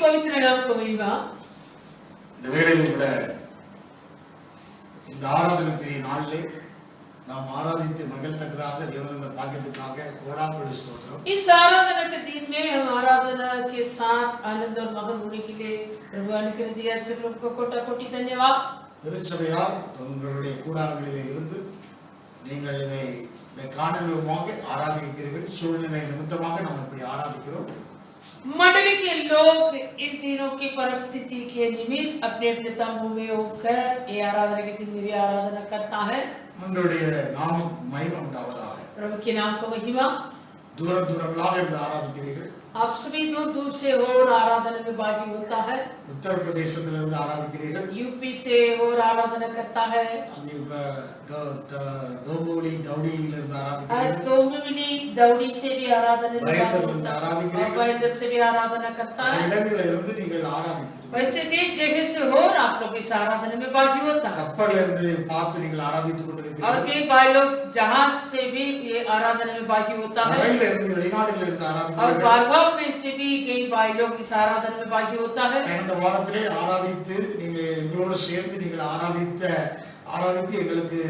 पवित्र नाम को महिमा। இந்த வேளையிலும் கூட இந்த ஆராதனை பெரிய நாளிலே நாம் ஆராதித்து மகிழ்ந்ததாக தேவனுடைய பாக்கியத்துக்காக கோடானோடு ஸ்தோத்திரம். इस आराधना के दिन में हम आराधना के साथ आनंद और मगन होने के लिए प्रभु अनुग्रह दिया, इसलिए प्रभु को कोटि धन्यवाद। திருச்சபையார் உங்களுடைய கூடாரங்களிலே இருந்து நீங்கள் இதை இந்த காணொலியாக ஆராதிக்கிறீர்கள். சூழ்நிலை நிமித்தமாக நாம் இப்படி ஆராதிக்கிறோம். मंडली के लोग इन दिनों की परिस्थिति के निमित्त अपने अपने तंबू में होकर ये आराधना के दिन में भी आराधना करता है। உங்களுடைய நாமம் மகிமை உண்டாவதாக. प्रभु के नाम को महिमा। दूर दूरங்களாக இருந்து ஆராதிக்கிறீர்கள். आप सभी दूर दूर से और आराधना में भागी होता है। उत्तर प्रदेशத்திலிருந்து ஆராதிக்கிறீர்கள். यूपी से और आराधना करता है। डोंबिवली दौड़ीயிலிருந்து ஆராதிக்கிறீர்கள். डोंबिवली दौड़ी से भी आराधना में भागी होता है और बहेंद्र से भी आराधना करता है। இடங்களிலிருந்து நீங்கள் ஆராதிக்கிறீர்கள். वैसे भी जगह से हो आप लोग इस आराधना में भागी होता है। கப்பலிலிருந்து பார்த்து நீங்கள் ஆராதித்துக் கொண்டிருக்கிறீர்கள். और कई भाई लोग जहाज से भी ये आराधना में भागी होता है। ரயிலிலிருந்து வெளிநாடுகளிலிருந்து ஆராதிக்கிறீர்கள். और बारगांव में से भी कई भाई लोग इस आराधना में भागी होता है। கடந்த வாரத்திலே ஆராதித்து நீங்கள் எங்களோடு சேர்ந்து நீங்கள் ஆராதித்து எங்களுக்கு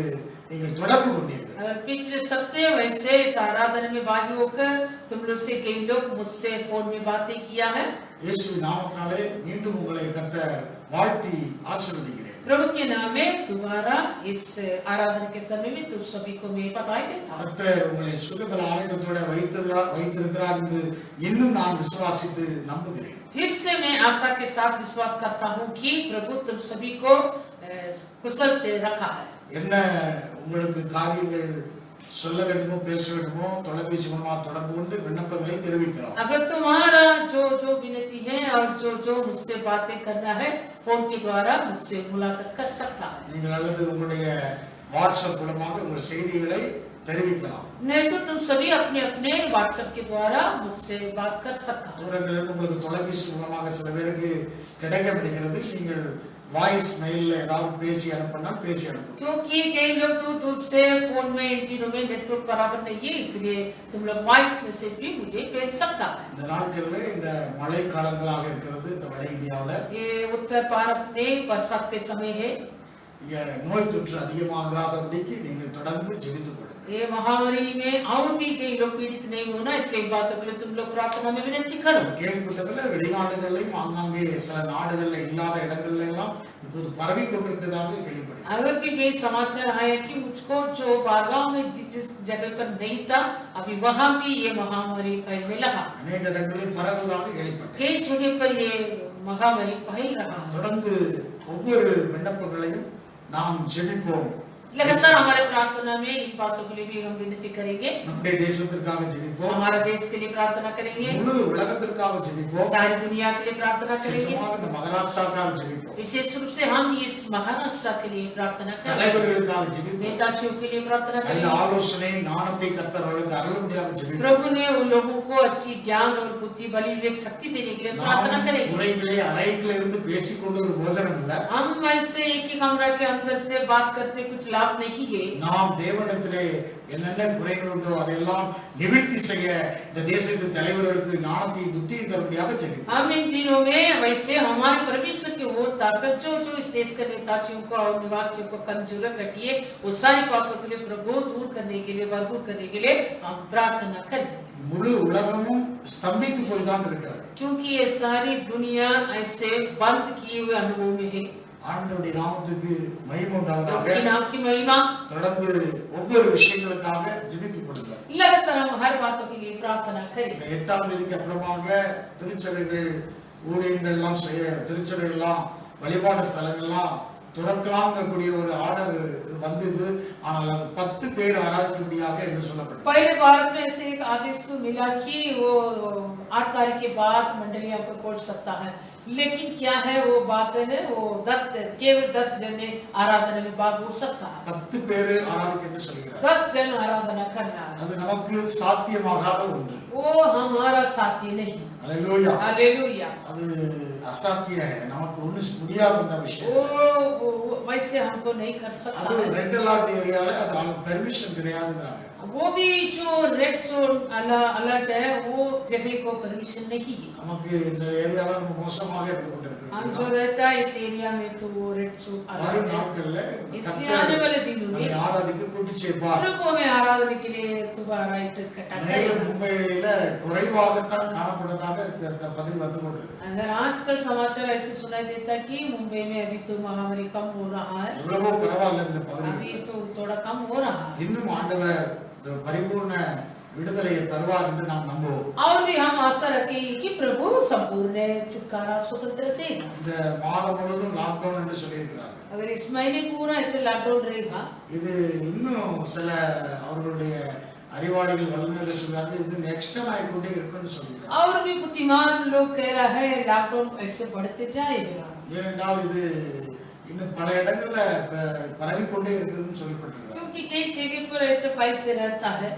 நீங்கள் தொடர்பு கொண்டீர்கள். पिछले सप्ताह वैसे इस आराधना में भागी होकर तुम लोग से कई लोग मुझसे फोन में बातें किया है। இயேசு நாமத்தினாலே மீண்டும் உங்களை கர்த்தர் வாழ்த்தி ஆசீர்வதிக்கிறேன். प्रभु के नाम में तुम्हारा इस आराधना के समय में तुम सभी को मैं बधाई देता हूं। கர்த்தர் உங்களை சுகபல ஆரோக்கியத்தோட வைத்திருக்கிறார் என்று இன்னும் நான் விசுவாசித்து நம்புகிறேன். फिर से मैं आशा के साथ विश्वास करता हूं कि प्रभु तुम सभी को कुशल से रखा है। என்ன உங்களுக்கு காரியங்கள் சொல்ல வேண்டுமோ பேச வேண்டுமோ தொலைபேசி மூலமா தொடர்பு கொண்டு விண்ணப்பங்களை தெரிவிக்கலாம். अगर तुम्हारा जो विनती है और जो मुझसे बातें करना है फोन के द्वारा मुझसे मुलाकात कर सकता है। நீங்கள் அல்லது உங்களுடைய வாட்ஸ்அப் மூலமாக உங்கள் செய்திகளை தெரிவிக்கலாம். नहीं तो तुम सभी अपने अपने व्हाट्सएप के द्वारा मुझसे बात कर सकता हो। தூரங்களிலிருந்து உங்களுக்கு தொலைபேசி மூலமாக சில பேருக்கு கிடைக்கப்படுகிறது. நீங்கள் வாய்ஸ் மெயில்ல ஏதாவது பேசி அனுப்பினா பேசி அனுப்புங்க. क्योंकि कई लोग दूर दूर से फोन में इन दिनों में नेटवर्क बराबर नहीं है, इसलिए तुम लोग वॉइस मैसेज भी मुझे भेज सकता है। இந்த நாட்களில் இந்த மழை காலங்களாக இருக்கிறது. இந்த வட இந்தியாவுல ये उत्तर भारत में बरसात के समय है। நோய் தொற்று அதிகமாகாதபடிக்கு நீங்கள் தொடர்ந்து ஜெபித்துக் கொள்ளுங்கள். ये महामारी में और भी कई लोग पीड़ित नहीं होना, इसलिए बातों के लिए तुम लोग प्रार्थना में विनती करो। கேள்விப்பட்டதுல வெளிநாடுகளிலும் ஆங்காங்கே சில நாடுகள்ல இல்லாத இடங்கள்ல எல்லாம் இப்போது பரவி கொண்டிருக்கிறதாக கேள்விப்பட்டேன். अगर भी कई समाचार आए कि मुझको जो बारगांव में जिस जगह पर नहीं था अभी वहां भी ये महामारी फैलने लगा। अनेक இடங்களில் பரவுவதாக கேள்விப்பட்டேன். कई जगह पर ये महामारी फैल रहा है। தொடர்ந்து ஒவ்வொரு விண்ணப்பங்களையும் நாம் ஜெபிப்போம். लगातार हमारे प्रार्थना में इन बातों के लिए भी हम विनती करेंगे। நம்முடைய தேசத்திற்காக ஜெபிப்போம். हमारे देश के लिए प्रार्थना करेंगे। முழு உலகத்திற்காக ஜெபிப்போம். सारी दुनिया के लिए प्रार्थना करेंगे। விசேஷமாக இந்த மகாராஷ்டிராவுக்காக ஜெபிப்போம். विशेष रूप से हम इस महाराष्ट्र के लिए प्रार्थना करेंगे। தலைவர்களுக்காக ஜெபிப்போம். नेताओं के लिए प्रार्थना நல்ல करेंगे। ஆலோசனை ஞானத்தை கர்த்தர் அவர்களுக்கு அருளும்படியாக ஜெபிப்போம். प्रभु ने उन लोगों को अच्छी ज्ञान और बुद्धि बलि विवेक शक्ति देने के लिए प्रार्थना करेंगे। முறைகளே அறைக்குள்ள இருந்து பேசிக்கொண்டு ஒரு போஜனம் இல்ல. हम ऐसे एक ही कमरा के अंदर से बात करते कुछ लाभ नहीं है। நாம் தேவனிடத்திலே என்னென்ன குறைகள் உண்டோ அதெல்லாம் நிவர்த்தி செய்ய இந்த தேசத்தின் தலைவர்களுக்கு ஞானத்தை புத்தியை தரும்படியாக ஜெபிப்போம். हम इन दिनों में वैसे हमारे परमेश्वर की ओर ताकत जो इस देश के नेताओं को और निवासियों को कमजोर घटी है वो सारी बातों के लिए प्रभु दूर करने के लिए भरपूर करने के लिए हम प्रार्थना करें। முழு உலகமும் ஸ்தம்பித்து போய் தான் இருக்கிறது. क्योंकि ये सारी दुनिया ऐसे बंद किए हुए अनुभव में है। ஆண்டவருடைய நாமத்துக்கு மகிமை உண்டாவதாக. प्रभु नाम की महिमा। தொடர்ந்து ஒவ்வொரு விஷயங்களுக்காக ஜெபித்துக் கொள்ளுங்கள். लगातार हम हर बातों के लिए प्रार्थना करें। இந்த 8ஆம் தேதிக்கு அப்புறமாக திருச்சபைகள் ஊழியங்கள் எல்லாம் செய்ய திருச்சபைகள் எல்லாம் வழிபாடு ஸ்தலங்கள் எல்லாம் துறக்கலாம்ங்கக்கூடிய ஒரு ஆர்டர் வந்தது. ஆனால் அது 10 பேர் ஆராதிக்கும்படியாக என்று சொல்லப்பட்டது. पहले भारत में ऐसे एक आदेश तो मिला कि वो 8 तारीख के बाद मंडलियां को खोल सकता है, लेकिन क्या है वो बात है वो केवल 10 जन ने आराधना में भाग हो सकता है। 10 பேர் ஆராதிக்க என்று சொல்கிறார். 10 जन आराधना करना है அது நமக்கு சாத்தியமாகாத ஒன்று. वो हमारा साथी नहीं। அல்லேலூயா. हालेलुया। அது அசாத்திய நமக்கு ஒண்ணு முடியாத விஷயம். वो वैसे हमको नहीं कर सकता அது है। ரெட் அலர்ட் ஏரியால அது பெர்மிஷன் கிடையாதுங்கறாங்க. वो भी जो रेड जोन अलर्ट है वो जगह को परमिशन नहीं है। நமக்கு இந்த ஏரியால ரொம்ப மோசமாக இருந்து हम जो கொண்டிருக்கிறது. रहता है इस एरिया में तो वो रेड जोन வரும் अलर्ट है। நாட்கள்ல इसलिए आने वाले दिनों நம்மை में ஆராதிக்க கூட்டி சேர்ப்பார். प्रभु हमें आराधना के लिए दोबारा इकट्ठा மேலும் करेगा। மும்பையில குறைவாகத்தான் காணப்படுவதாக பதில் வந்து கொண்டிருக்கு. अगर आजकल समाचार ऐसे सुनाई देता कि मुंबई में अभी तो महामारी कम हो रहा है, எவ்வளவோ பரவாயில்ல இந்த अभी பகுதியில். तो थोड़ा कम हो रहा है। இன்னும் ஆண்டவர் இந்த பரிபூர்ண விடுதலையை தருவார் என்று நாம் நம்புவோம். और भी हम आशा रखेंगे कि प्रभु संपूर्ण छुटकारा स्वतंत्र देगा। இந்த மாதம் முழுவதும் லாக்டவுன் என்று சொல்லியிருக்கிறார். अगर इस महीने पूरा ऐसे लॉकडाउन रहेगा, இது இன்னும் சில அவர்களுடைய அறிவாளிகள் வல்லுநர்கள் சொல்றார்கள் இது எக்ஸ்டெண்ட் ஆகிக்கொண்டே இருக்குன்னு சொல்லியிருக்காங்க. और भी बुद्धिमान लोग कह रहा है लॉकडाउन ऐसे बढ़ते जाएगा, ஏனென்றால் இது இன்னும் பல இடங்கள்ல பரவிக்கொண்டே இருக்குதுன்னு சொல்லப்பட்டிருக்காங்க. क्योंकि कई जगह पर ऐसे फैलते रहता है।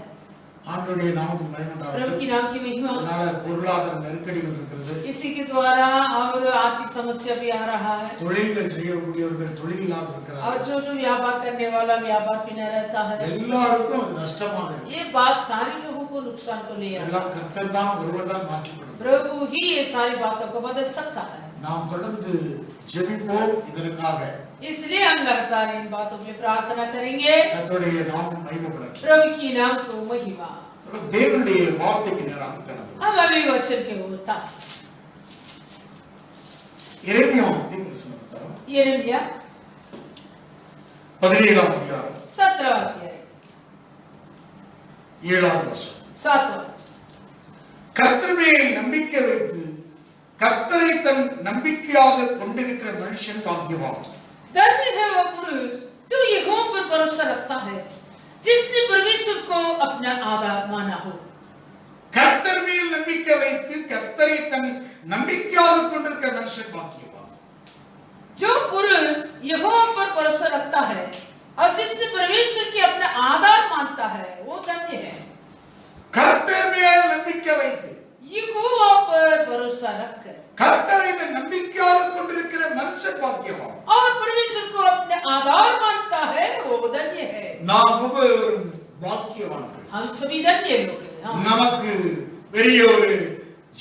ஆண்டவருடைய நாமத்துக்கு மகிமை प्रभु की உண்டாகட்டும். नाम की महिमा। அதனால பொருளாதார நெருக்கடிகள் இருக்கிறது. इसी के द्वारा और आर्थिक समस्या भी आ रहा है, தொழில்கள் செய்யக்கூடியவர்கள் தொழில் இல்லாத और இருக்கிறார்கள். जो जो व्यापार करने वाला व्यापार भी न रहता है। எல்லாருக்கும் அது நஷ்டமாக இருக்கு. ये बात सारे लोगों को नुकसान को ले आता எல்லாம் है। கர்த்தர் தான் ஒருவர் தான் மாற்றிவிடும். प्रभु ही ये सारी बातों को बदल सकता है। நாம் தொடர்ந்து ஜெபிப்போம் இதற்காக. इसलिए हम लगातार इन बातों के लिए प्रार्थना करेंगे। கர்த்தருடைய நாமம் மகிமைப்படட்டும். प्रभु की नाम को महिमा। தேவனுடைய வார்த்தைக்கு நேராக கடந்து हम अभी वचन के होता எரேமியா தீர்க்கதரிசன புத்தகம் यिर्मयाह 17ஆம் அதிகாரம் 17वां अध्याय 7ஆவது வசனம். 7वां वचन। கர்த்தர் மேல் நம்பிக்கை வைத்து கர்த்தரை தன் நம்பிக்கையாக கொண்டிருக்கிற மனுஷன் பாக்கியவான். धन्य है वो पुरुष जो यहोवा पर भरोसा रखता है, जिसने परमेश्वर को अपना आधार माना हो। கர்த்தர் மேல் நம்பிக்கை வைத்து கர்த்தரை தன் நம்பிக்கையாக கொண்டிருக்கிற மனுஷன் பாக்கியவான். जो पुरुष यहोवा पर भरोसा रखता है और जिसने परमेश्वर की अपना आधार मानता है वो धन्य है। கர்த்தர் மேல் நம்பிக்கை வைத்து यहोवा पर भरोसा रखकर கர்த்தரை தன் நம்பிக்கையாக கொண்டிருக்கிற மனுஷன் பாக்கியவான். और परमेश्वर को अपने आधार मानता है वो धन्य है। நாம் ஒவ்வொருவரும் பாக்கியவான்கள். हम सभी धन्य लोग हैं। நமக்கு பெரிய ஒரு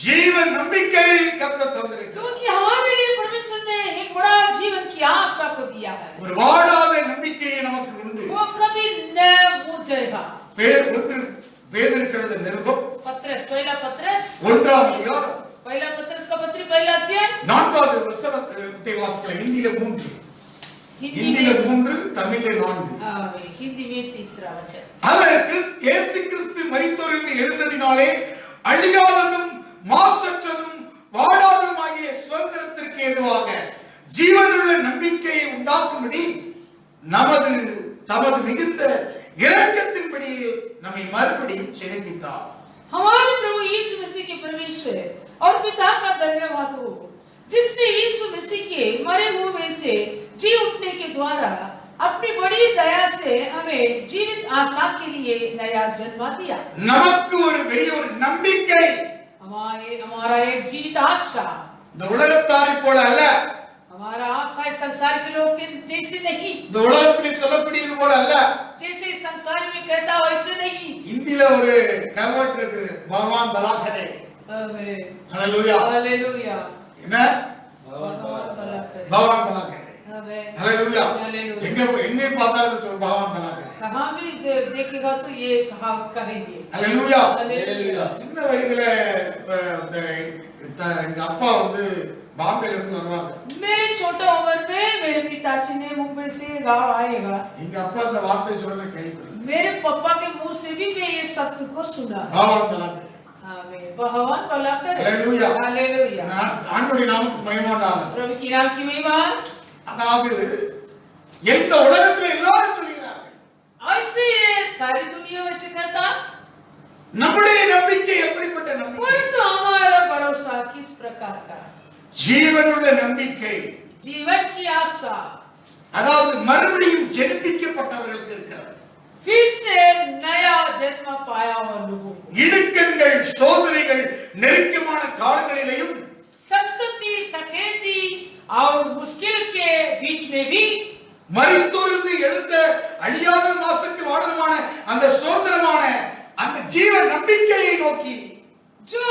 ஜீவ நம்பிக்கையை கர்த்தர் தந்திருக்கிறார். क्योंकि हमारे लिए परमेश्वर ने एक बड़ा जीवन की आशा को दिया है। ஒரு வாழாத நம்பிக்கையை நமக்கு உண்டு. वो कभी न मुड़ जाएगा। பேதுருக்கிறது நிருபம் पत्रस पहला पत्रस 1ஆம் அதிகாரம் पहला पत्रस का पत्री पहला अध्याय 4வது வசனத்தை வாசிக்கலாம். ஹிந்தியில 3, हिंदी में தமிழ்ல 4. हिंदी में तीसरा वचन। அவர் இயேசு கிறிஸ்து மரித்தோரிலிருந்து எழுந்ததினாலே அழியாததும் மாசற்றதும் வாடாததுமாகிய சுதந்திரத்திற்கு ஏதுவாக ஜீவனுள்ள நம்பிக்கையை உண்டாக்கும்படி தமது மிகுந்த இரக்கத்தின்படி நம்மை மறுபடியும் ஜெனிப்பித்தார். हमारे प्रभु यीशु मसीह के परमेश्वर और पिता का धन्यवाद हो, जिसने यीशु मसीह के मरे हुए में से जी उठने के द्वारा अपनी बड़ी दया से हमें जीवित आशा के लिए नया जन्म दिया। நமக்கு ஒரு பெரிய ஒரு நம்பிக்கை. हमारा एक जीवित आशा இந்த உலகத்தாரை போல அல்ல. हमारा आशा संसार के लोग के जैसे नहीं, இந்த உலகத்தில் சொல்லக்கூடியது போல அல்ல. जैसे संसार में कहता वैसे नहीं। இந்தியில ஒரு கன்வெர்ட் இருக்கு, பகவான் பலாக்கரே. आमीन ஹalleluya. हालेलुया। என்ன भगवान भला करे। பகவான் பலாக்கரே. आमीन ஹalleluya. हालेलुया। எங்க பார்த்தாலும் சொல்ல பகவான் பலாக்கரே. कहाँ भी देखेगा तो ये कहावत कहेंगे। ஹalleluya. हालेलुया। சின்ன வயதுல எங்க அப்பா வந்து பாம்பேல இருந்து வருவாங்க. मेरे छोटे उम्र में मेरे पिताजी ने मुंबई से गांव आएगा। எங்க அப்பா இந்த வார்த்தை சொல்றத கேள்விப்பட்டேன். मेरे पापा के मुंह से भी मैं ये सत्य को सुना है। பகவான் பலாக்கரே. आमीन भगवान भला करे। हालेलुया. हालेलुया। ஆண்டவருடைய நாமத்துக்கு மகிமை உண்டாகட்டும். प्रभु की नाम की महिमा। அதாவது எந்த உலகத்துல எல்லாரும் சொல்கிறார்கள், ऐसे सारी दुनिया में से कहता, நம்முடைய நம்பிக்கை எப்படிப்பட்ட நம்பிக்கை? परंतु हमारा भरोसा किस प्रकार का? ஜீவனுள்ள நம்பிக்கை. जीवन की आशा, அதாவது மறுபடியும் ஜெனிப்பிக்கப்பட்டவர்களுக்கு இருக்கிறது. फिर से नया जन्म पाया हुआ लोगों को இடுக்கண்கள், சோதனைகள், நெருக்கமான காலங்களிலேயும் संतति सखेती और मुश्किल के बीच में भी மரித்தோரிலிருந்து எழுந்த அழியாத மாசத்தில் வாழ்ந்தமான அந்த சுதந்திரமான நோக்கி जो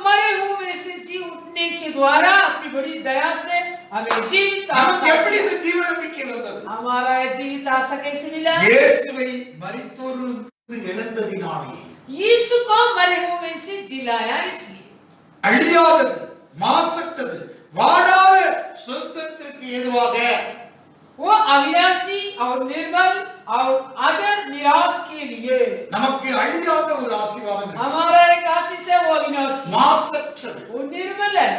मरे हुए से जी उठने के द्वारा अपनी बड़ी दया से हमें जीवित நமக்கு आशा எப்படி இந்த ஜீவ நம்பிக்கை வந்தது? हमारा ये जीवित आशा कैसे मिला? இயேசுவை மரித்தோரிலிருந்து எழுந்ததினாலே, यीशु को मरे हुए से जिलाया इसलिए। அழியாதது, மாசற்றது, வாடாத சொந்தத்திற்கு ஏதுவாக, वो अविनाशी और निर्मल और अजर निराश के लिए நமக்கு அழியாத ஒரு ஆசீர்வாதம், हमारा एक आशीष है। वो अविनाशी, மாசற்றது, वो निर्मल है,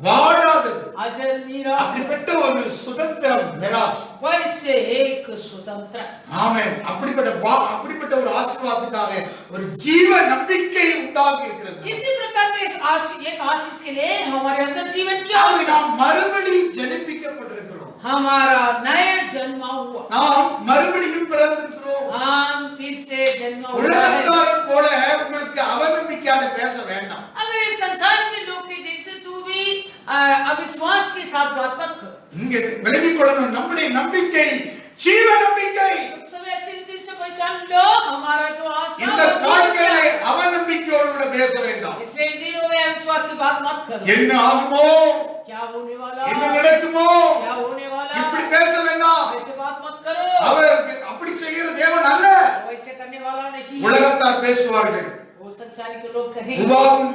வாடாதது, अजर निराश, அப்படிப்பட்ட ஒரு சுதந்திரம் மிராஸ். वैसे एक स्वतंत्र। ஆமென். அப்படிப்பட்ட ஒரு ஆசீர்வாதத்துக்காக ஒரு ஜீவ நம்பிக்கை உண்டாகி இருக்கிறது. इसी प्रकार के इस एक आशीष के लिए हमारे अंदर जीवन की ஆமென். आवश्यकता, நாம் மறுபடியும் ஜெனிப்பிக்கப்பட்டிருக்கிறோம். हमारा नया जन्म हुआ, நாம் மறுபடியும் பிறந்திருக்கிறோம். हम फिर से जन्म हुआ है। உலகத்தார் போல உங்களுக்கு அவநம்பிக்கையாக பேச வேண்டாம். अगर इस संसार के लोग के जैसे तू भी अविश्वास के साथ बात मत कर। இங்கே விலகிக் கொள்ளணும். நம்முடைய நம்பிக்கை ஜீவ நம்பிக்கை. समय अच्छी रीति से पहचान लो, हमारा जो आशा இந்த காட்களை அவநம்பிக்கையோடு கூட பேச வேண்டாம். इसलिए इन दिनों में अविश्वास की बात मत करो। என்ன ஆகுமோ, क्या होने वाला, என்ன நடக்குமோ, क्या होने वाला, இப்படி பேச வேண்டாம். ऐसे बात मत करो। அவர் அப்படி செய்கிற தேவன் அல்ல. वैसे करने वाला नहीं। உலகத்தார் பேசுவார்கள். वो संसारी के लोग कहेंगे। உபாகமம்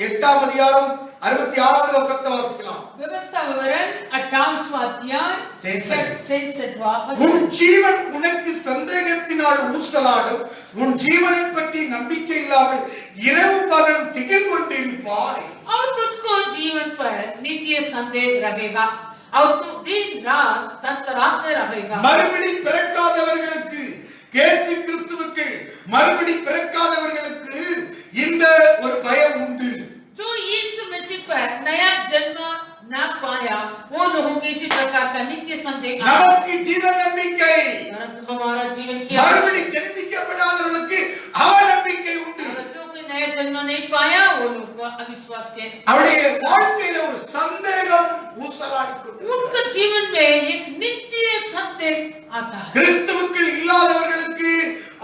28ஆம் அதிகாரம் 66வது வசனத்தை வாசிக்கலாம். व्यवस्था विवरण 28वां अध्याय 66वां உன் ஜீவன் உனக்கு சந்தேகத்தினால் ஊசலாடும். உன் ஜீவனை பற்றி நம்பிக்கை இல்லாமல் இரவு பகல் திகில் கொண்டிருப்பாய். और तुझको जीवन पर नित्य संदेह रहेगा और तू दिन रात तंत्राते रहेगा। மறுபடி பிறக்காதவர்களுக்கு, இயேசு கிறிஸ்துவுக்கு மறுபடி பிறக்காதவர்களுக்கு இந்த ஒரு பயம் உண்டு. जो यीशु मसीह पर नया जन्म न पाया वो लोगों की इसी प्रकार का नित्य संदेह। நமக்கு ஜீவ நம்பிக்கை, परंतु हमारा जीवन की மறுபடி ஜெனிப்பிக்கப்படாதவர்களுக்கு அவநம்பிக்கை உண்டு. जो कोई नया जन्म नहीं पाया वो लोग अविश्वास के, அவருடைய வாழ்க்கையில ஒரு சந்தேகம் ஊசலாடிக்கொண்டு, उनके जीवन में एक नित्य संदेह आता है। கிறிஸ்துவுக்கு இல்லாதவர்களுக்கு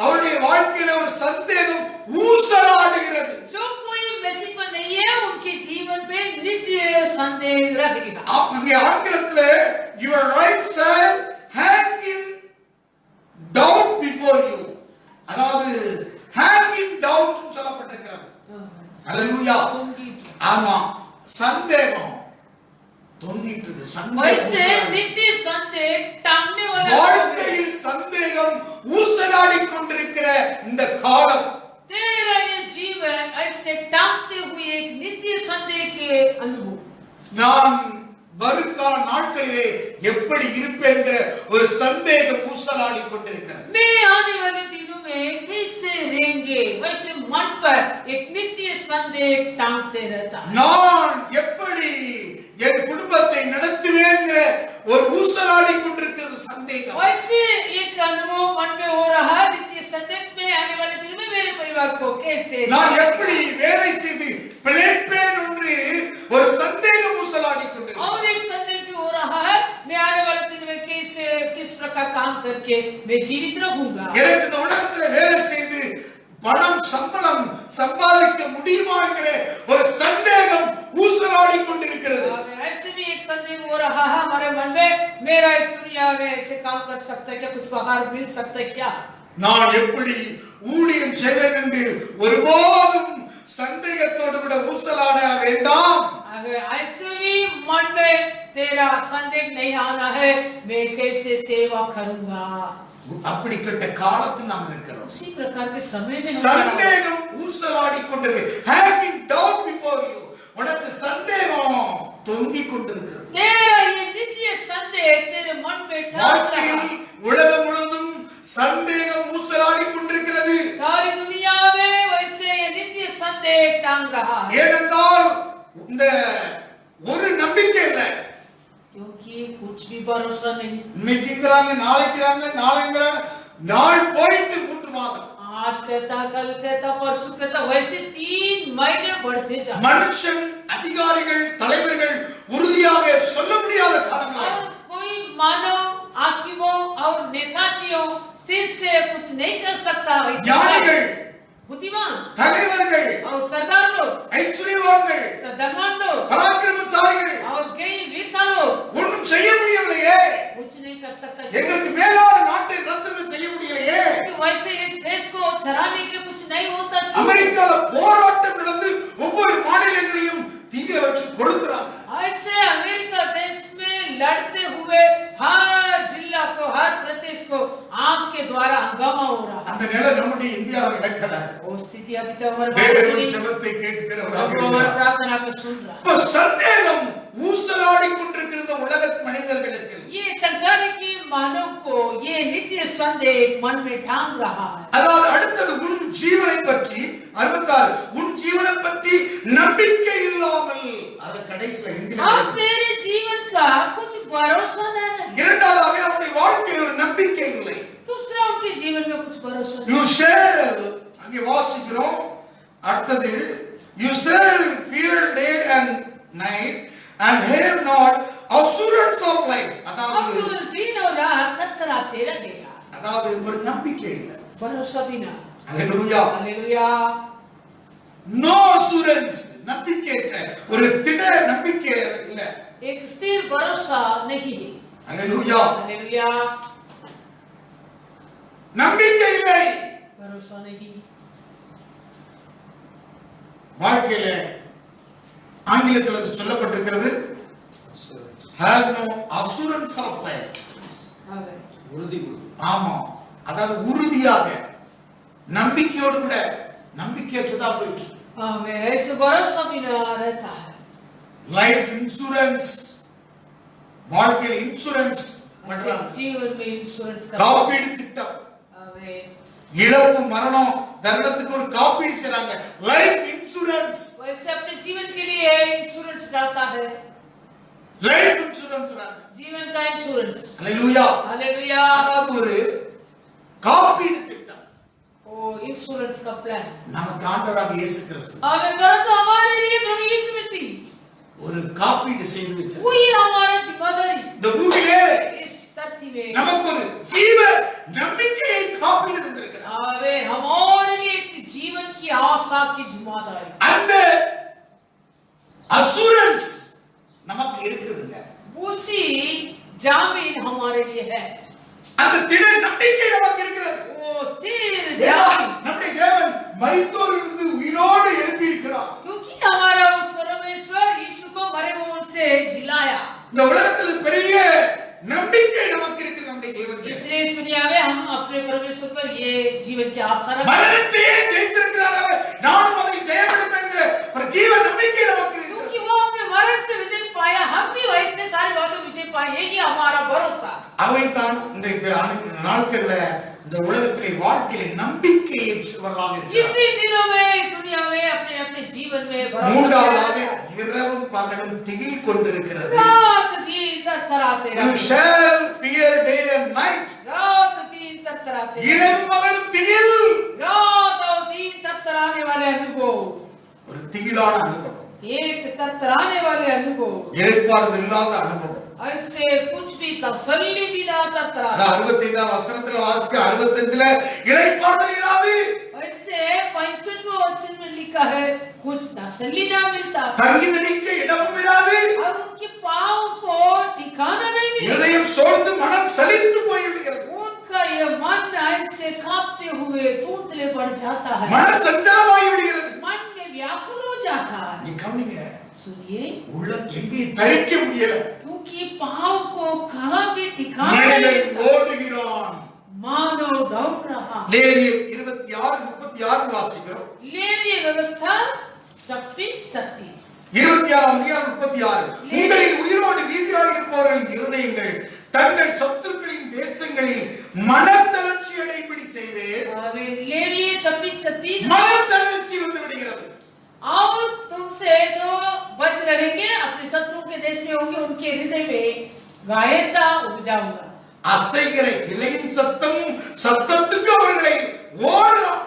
அவருடைய வாழ்க்கையில ஒரு சந்தேகம் ஊசலாடுகிறது. जो कोई मसीह पर नहीं है उनके जीवन में नित्य संदेह रहेगा। இங்கே ஆங்கிலத்துல your right shall hang in doubt before you, அதாவது hang in doubt சொல்லப்பட்டிருக்கிறது. ஹalleluya. ஆமா, சந்தேகம் தொங்கிட்டு இருக்கு. वैसे சந்தேகம், नित्य संदेह टांगने वाला வாழ்க்கையில் சந்தேகம் ஊசலாடி கொண்டிருக்கிற இந்த காலம், तेरा ये जीवन ऐसे टांगते हुए एक नित्य संदेह के अनुभव। நான் வருங்கால நாட்களிலே எப்படி இருப்பேங்கிற ஒரு சந்தேகம் ஊசலாடி கொண்டிருக்கிறது. मैं आने वाले दिनों में कैसे रहेंगे वैसे मन पर एक नित्य संदेह टांगते रहता है। நான் எப்படி என் குடும்பத்தை நடத்துவேங்கிற ஒரு ஊசலாடி கொண்டிருக்கிறது சந்தேகம். वैसे एक अनुभव मन में हो रहा है नित्य संदेह में आने वाले दिनों में मेरे परिवार को कैसे, நான் எப்படி வேலை செய்து பிழைப்பேன் என்று ஒரு சந்தேகம் ஊசலாடி கொண்டிருக்கிறது. और एक संदेह भी हो रहा है मैं आने वाले दिनों में कैसे किस प्रकार काम करके मैं जीवित रहूंगा। எனக்கு இந்த உலகத்துல வேலை செய்து பணம் சம்பளம் சம்பாதிக்க முடியுமா என்கிற ஒரு சந்தேகம் ஊசலாடி கொண்டிருக்கிறது. ऐसे भी एक संदेह हो रहा है हमारे मन में मेरा इस दुनिया में ऐसे काम कर सकता है क्या, कुछ पगार मिल सकता है क्या, நான் எப்படி ஊழியம் செய்வேன் என்று ஒருபோதும் சந்தேகத்தோடு கூட ஊசலாட வேண்டாம். ऐसे भी मन में तेरा संदेह नहीं आना है मैं कैसे सेवा करूंगा। அப்படிப்பட்ட காலத்தில் நாம் இருக்கிறோம். उसी प्रकार के समय में சந்தேகம் ஊசலாடி கொண்டிருக்கு. hanging doubt before you, உனக்கு சந்தேகம் தொங்கிக் கொண்டிருக்கிறது. तेरा ये नित्य संदेह तेरे मन में टांग रहा வாழ்க்கையில் है। உலகம் முழுவதும் சந்தேகம் ஊசலாடி கொண்டிருக்கிறது. सारी दुनिया में वैसे ये नित्य संदेह टांग रहा है ஏனென்றால் இந்த ஒரு நம்பிக்கை இல்லை. क्योंकि कुछ भी भरोसा नहीं। இன்னைக்குங்கறாங்க, நாளைக்குறாங்க, நாளைங்கறாங்க, நாள் போயிட்டு 3 மாதம். आज कहता कल कहता परसों कहता वैसे 3 महीने बढ़ते जा। மனுஷன், அதிகாரிகள், தலைவர்கள் உறுதியாக சொல்ல முடியாத காலங்கள். और कोई मानव हाकिमों और नेताजियों स्थिर से कुछ नहीं कर सकता। ஞானிகள் बुद्धिमान தலைவர்கள், और सरदार लोग, ஐஸ்வர்யவான்கள், धनवान लोग பராக்கிரமசாலிகள் और कई वीरता लोग ஒன்றும் செய்ய முடியவில்லையே. कुछ नहीं कर सकता। எங்களுக்கு மேலான நாட்டை ரத்தினம் செய்ய முடியலையே. कि वैसे इस देश को चराने के कुछ नहीं होता। அமெரிக்கால போராட்டம் நடந்து ஒவ்வொரு மாநிலங்களையும் தீய வச்சு கொளுத்துறாங்க. ऐसे अमेरिका देश में लड़ते हुए हर जिला को, हर प्रदेश को आग के द्वारा हंगामा हो रहा है। அந்த நிலை நம்முடைய இந்தியாவில் நடக்கல. वो स्थिति अभी तक हमारे தேவனுடைய ஜெபத்தை கேட்கிறவராக हमारी प्रार्थना को सुन रहा है। இப்ப சந்தேகம் ஊசலாடி கொண்டிருக்கிற உலக மனிதர்களுக்கு ये संसार की मानव को ये नित्य संदेह मन में ठान रहा है। அதாவது அடுத்தது உன் ஜீவனை பற்றி 66 உன் ஜீவனை பற்றி நம்பிக்கை இல்லாமல் அது கடைசில अब तेरे जीवन का कुछ भरोसा नहीं है। இரண்டாவது அவனுடைய வாழ்க்கையில் ஒரு நம்பிக்கை இல்லை. दूसरा उनके जीवन में कुछ भरोसा नहीं। you shall அங்கே வாசிக்கிறோம் அடுத்தது you shall fear day and night and have not assurance of life. अब दिन और रात ततराते रहेगा। அதாவது ஒரு நம்பிக்கை இல்லை. भरोसा भी ना। ஹalleluya. हालेलुया। no assurance நம்பிக்கையற்ற ஒரு திட நம்பிக்கை இல்ல. एक स्थिर भरोसा नहीं है। ஹalleluya. हालेलुया। நம்பிக்கை இல்லை. भरोसा नहीं। வாழ்க்கையில ஆங்கிலத்தில் அது சொல்லப்பட்டிருக்கிறது have no assurance of life. உறுதி. ஆமா, அதாவது உறுதியாக நம்பிக்கையோடு கூட நம்பிக்கையற்றதா போயிட்டு हमें ऐसे भरोसा भी ना रहता है। லைஃப் இன்சூரன்ஸ் வாழ்க்கையில் இன்சூரன்ஸ் பண்றாங்க. जीवन में इंश्योरेंस का காப்பீடு திட்டம், हमें இழப்பு மரணம் தண்டத்துக்கு ஒரு காப்பீடு செய்றாங்க. லைஃப் இன்சூரன்ஸ், वैसे अपने जीवन के लिए इंश्योरेंस डालता है। லைஃப் இன்சூரன்ஸ் जीवन का इंश्योरेंस। ஹalleluya. हालेलुया। அதாவது ஒரு காப்பீடு திட்டம். वो इंश्योरेंस का प्लान। நமக்கு ஆண்டவராக இயேசு கிறிஸ்து हमें परंतु हमारे लिए प्रभु यीशु मसीह ஒரு காப்பீடு செய்து வச்சார். वही हमारा जिम्मेदारी இந்த பூமியிலே इस धरती में நமக்கு ஒரு ஜீவ நம்பிக்கையை காப்பீடு தந்திருக்கிறார். हमें हमारे लिए एक जीवन की आशा की जिम्मेदारी, அந்த அசூரன்ஸ் நமக்கு இருக்குதுங்க. उसी जामीन हमारे लिए है। அந்த திட நம்பிக்கை நமக்கு இருக்கிறது. वो स्थिर जामीन, நம்முடைய தேவன் மரித்தோரிலிருந்து உயிரோடு எழுப்பி இருக்கிறார். क्योंकि हमारा उस परमेश्वर यीशु को मरे हुओं से जिलाया। இந்த உலகத்தில் பெரிய நம்பிக்கை நமக்கு இருக்குது நம்முடைய தேவன். इसलिए इस दुनिया में हम अपने परमेश्वर पर ये जीवन की आशा रखते हैं। மரணத்தையே ஜெயித்திருக்கிறார் அவர். நானும் அதை ஜெயமெடுப்பேன் என்கிற ஒரு ஜீவ நம்பிக்கை நமக்கு இருக்கிறது. क्योंकि वो अपने मरण से विजय पाया, हम भी वैसे सारी बातों विजय पाए, यही हमारा भरोसा। அவைதான் இந்த நாட்கள்ல இந்த உலகத்திலே வாழ்க்கையில நம்பிக்கையை வரலாம் இருக்கிறார். इसी दिनों में इस दुनिया में अपने अपने जीवन में भरोसा மூன்றாவது இரவும் பகலும் திகில் கொண்டிருக்கிறது. रात दिन तड़तड़ाते You रहते, shall fear day and night. रात दिन तड़तड़ाते, இரவும் பகலும் திகில். रात और दिन तड़तड़ाने वाले अनुभव, ஒரு திகிலான அனுபவம், एक तड़तड़ाने वाले अनुभव, இறைப்பாறுதல் இல்லாத அனுபவம். ऐसे कुछ भी तसल्ली बिना तड़तड़ाते, 65ஆம் வசனத்துல வாசிக்க 65ல இறைப்பாறுதல் இராது, ऐसे 65वें वचन में लिखा है कुछ तसल्ली ना मिलता தங்கி நிற்க இடமும் இராது, और उनके पांव को ठिकाना नहीं मिलता। இதயம் சோர்ந்து மனம் சலித்து போய்விடுகிறது. उनका ये मन ऐसे कांपते हुए तूतले पड़ जाता है, மன சஞ்சலமாகி விடுகிறது. मन में व्याकुल हो जाता है। நீ கவனிங்க, सुनिए, உள்ள எங்கேயும் தரிக்க முடியல. क्योंकि पांव को कहां भी ठिकाना नहीं மனிதன் मिलता। ஓடுகிறான். मानव दौड़ रहा। லேவியர் 26:36 வாசிக்கிறோம். लेवी व्यवस्था 26-36। 26ஆம் அதிகாரம் 36. உங்களில் உயிரோடு வீதியாக இருப்பவர்களின் இருதயங்கள் தங்கள் சத்துருக்களின் தேசங்களில் மனத்தளர்ச்சி அடைபடி செய்வேன். लेवी 26-36। மனத்தளர்ச்சி வந்து விடுகிறது. और तुमसे जो बच रहेंगे अपने शत्रुओं के देश में होंगे, उनके हृदय में गायरता उपजाऊंगा। அசைகிற இலையின் சத்தமும் சத்தத்துக்கு அவர்களை ஓடுறான்.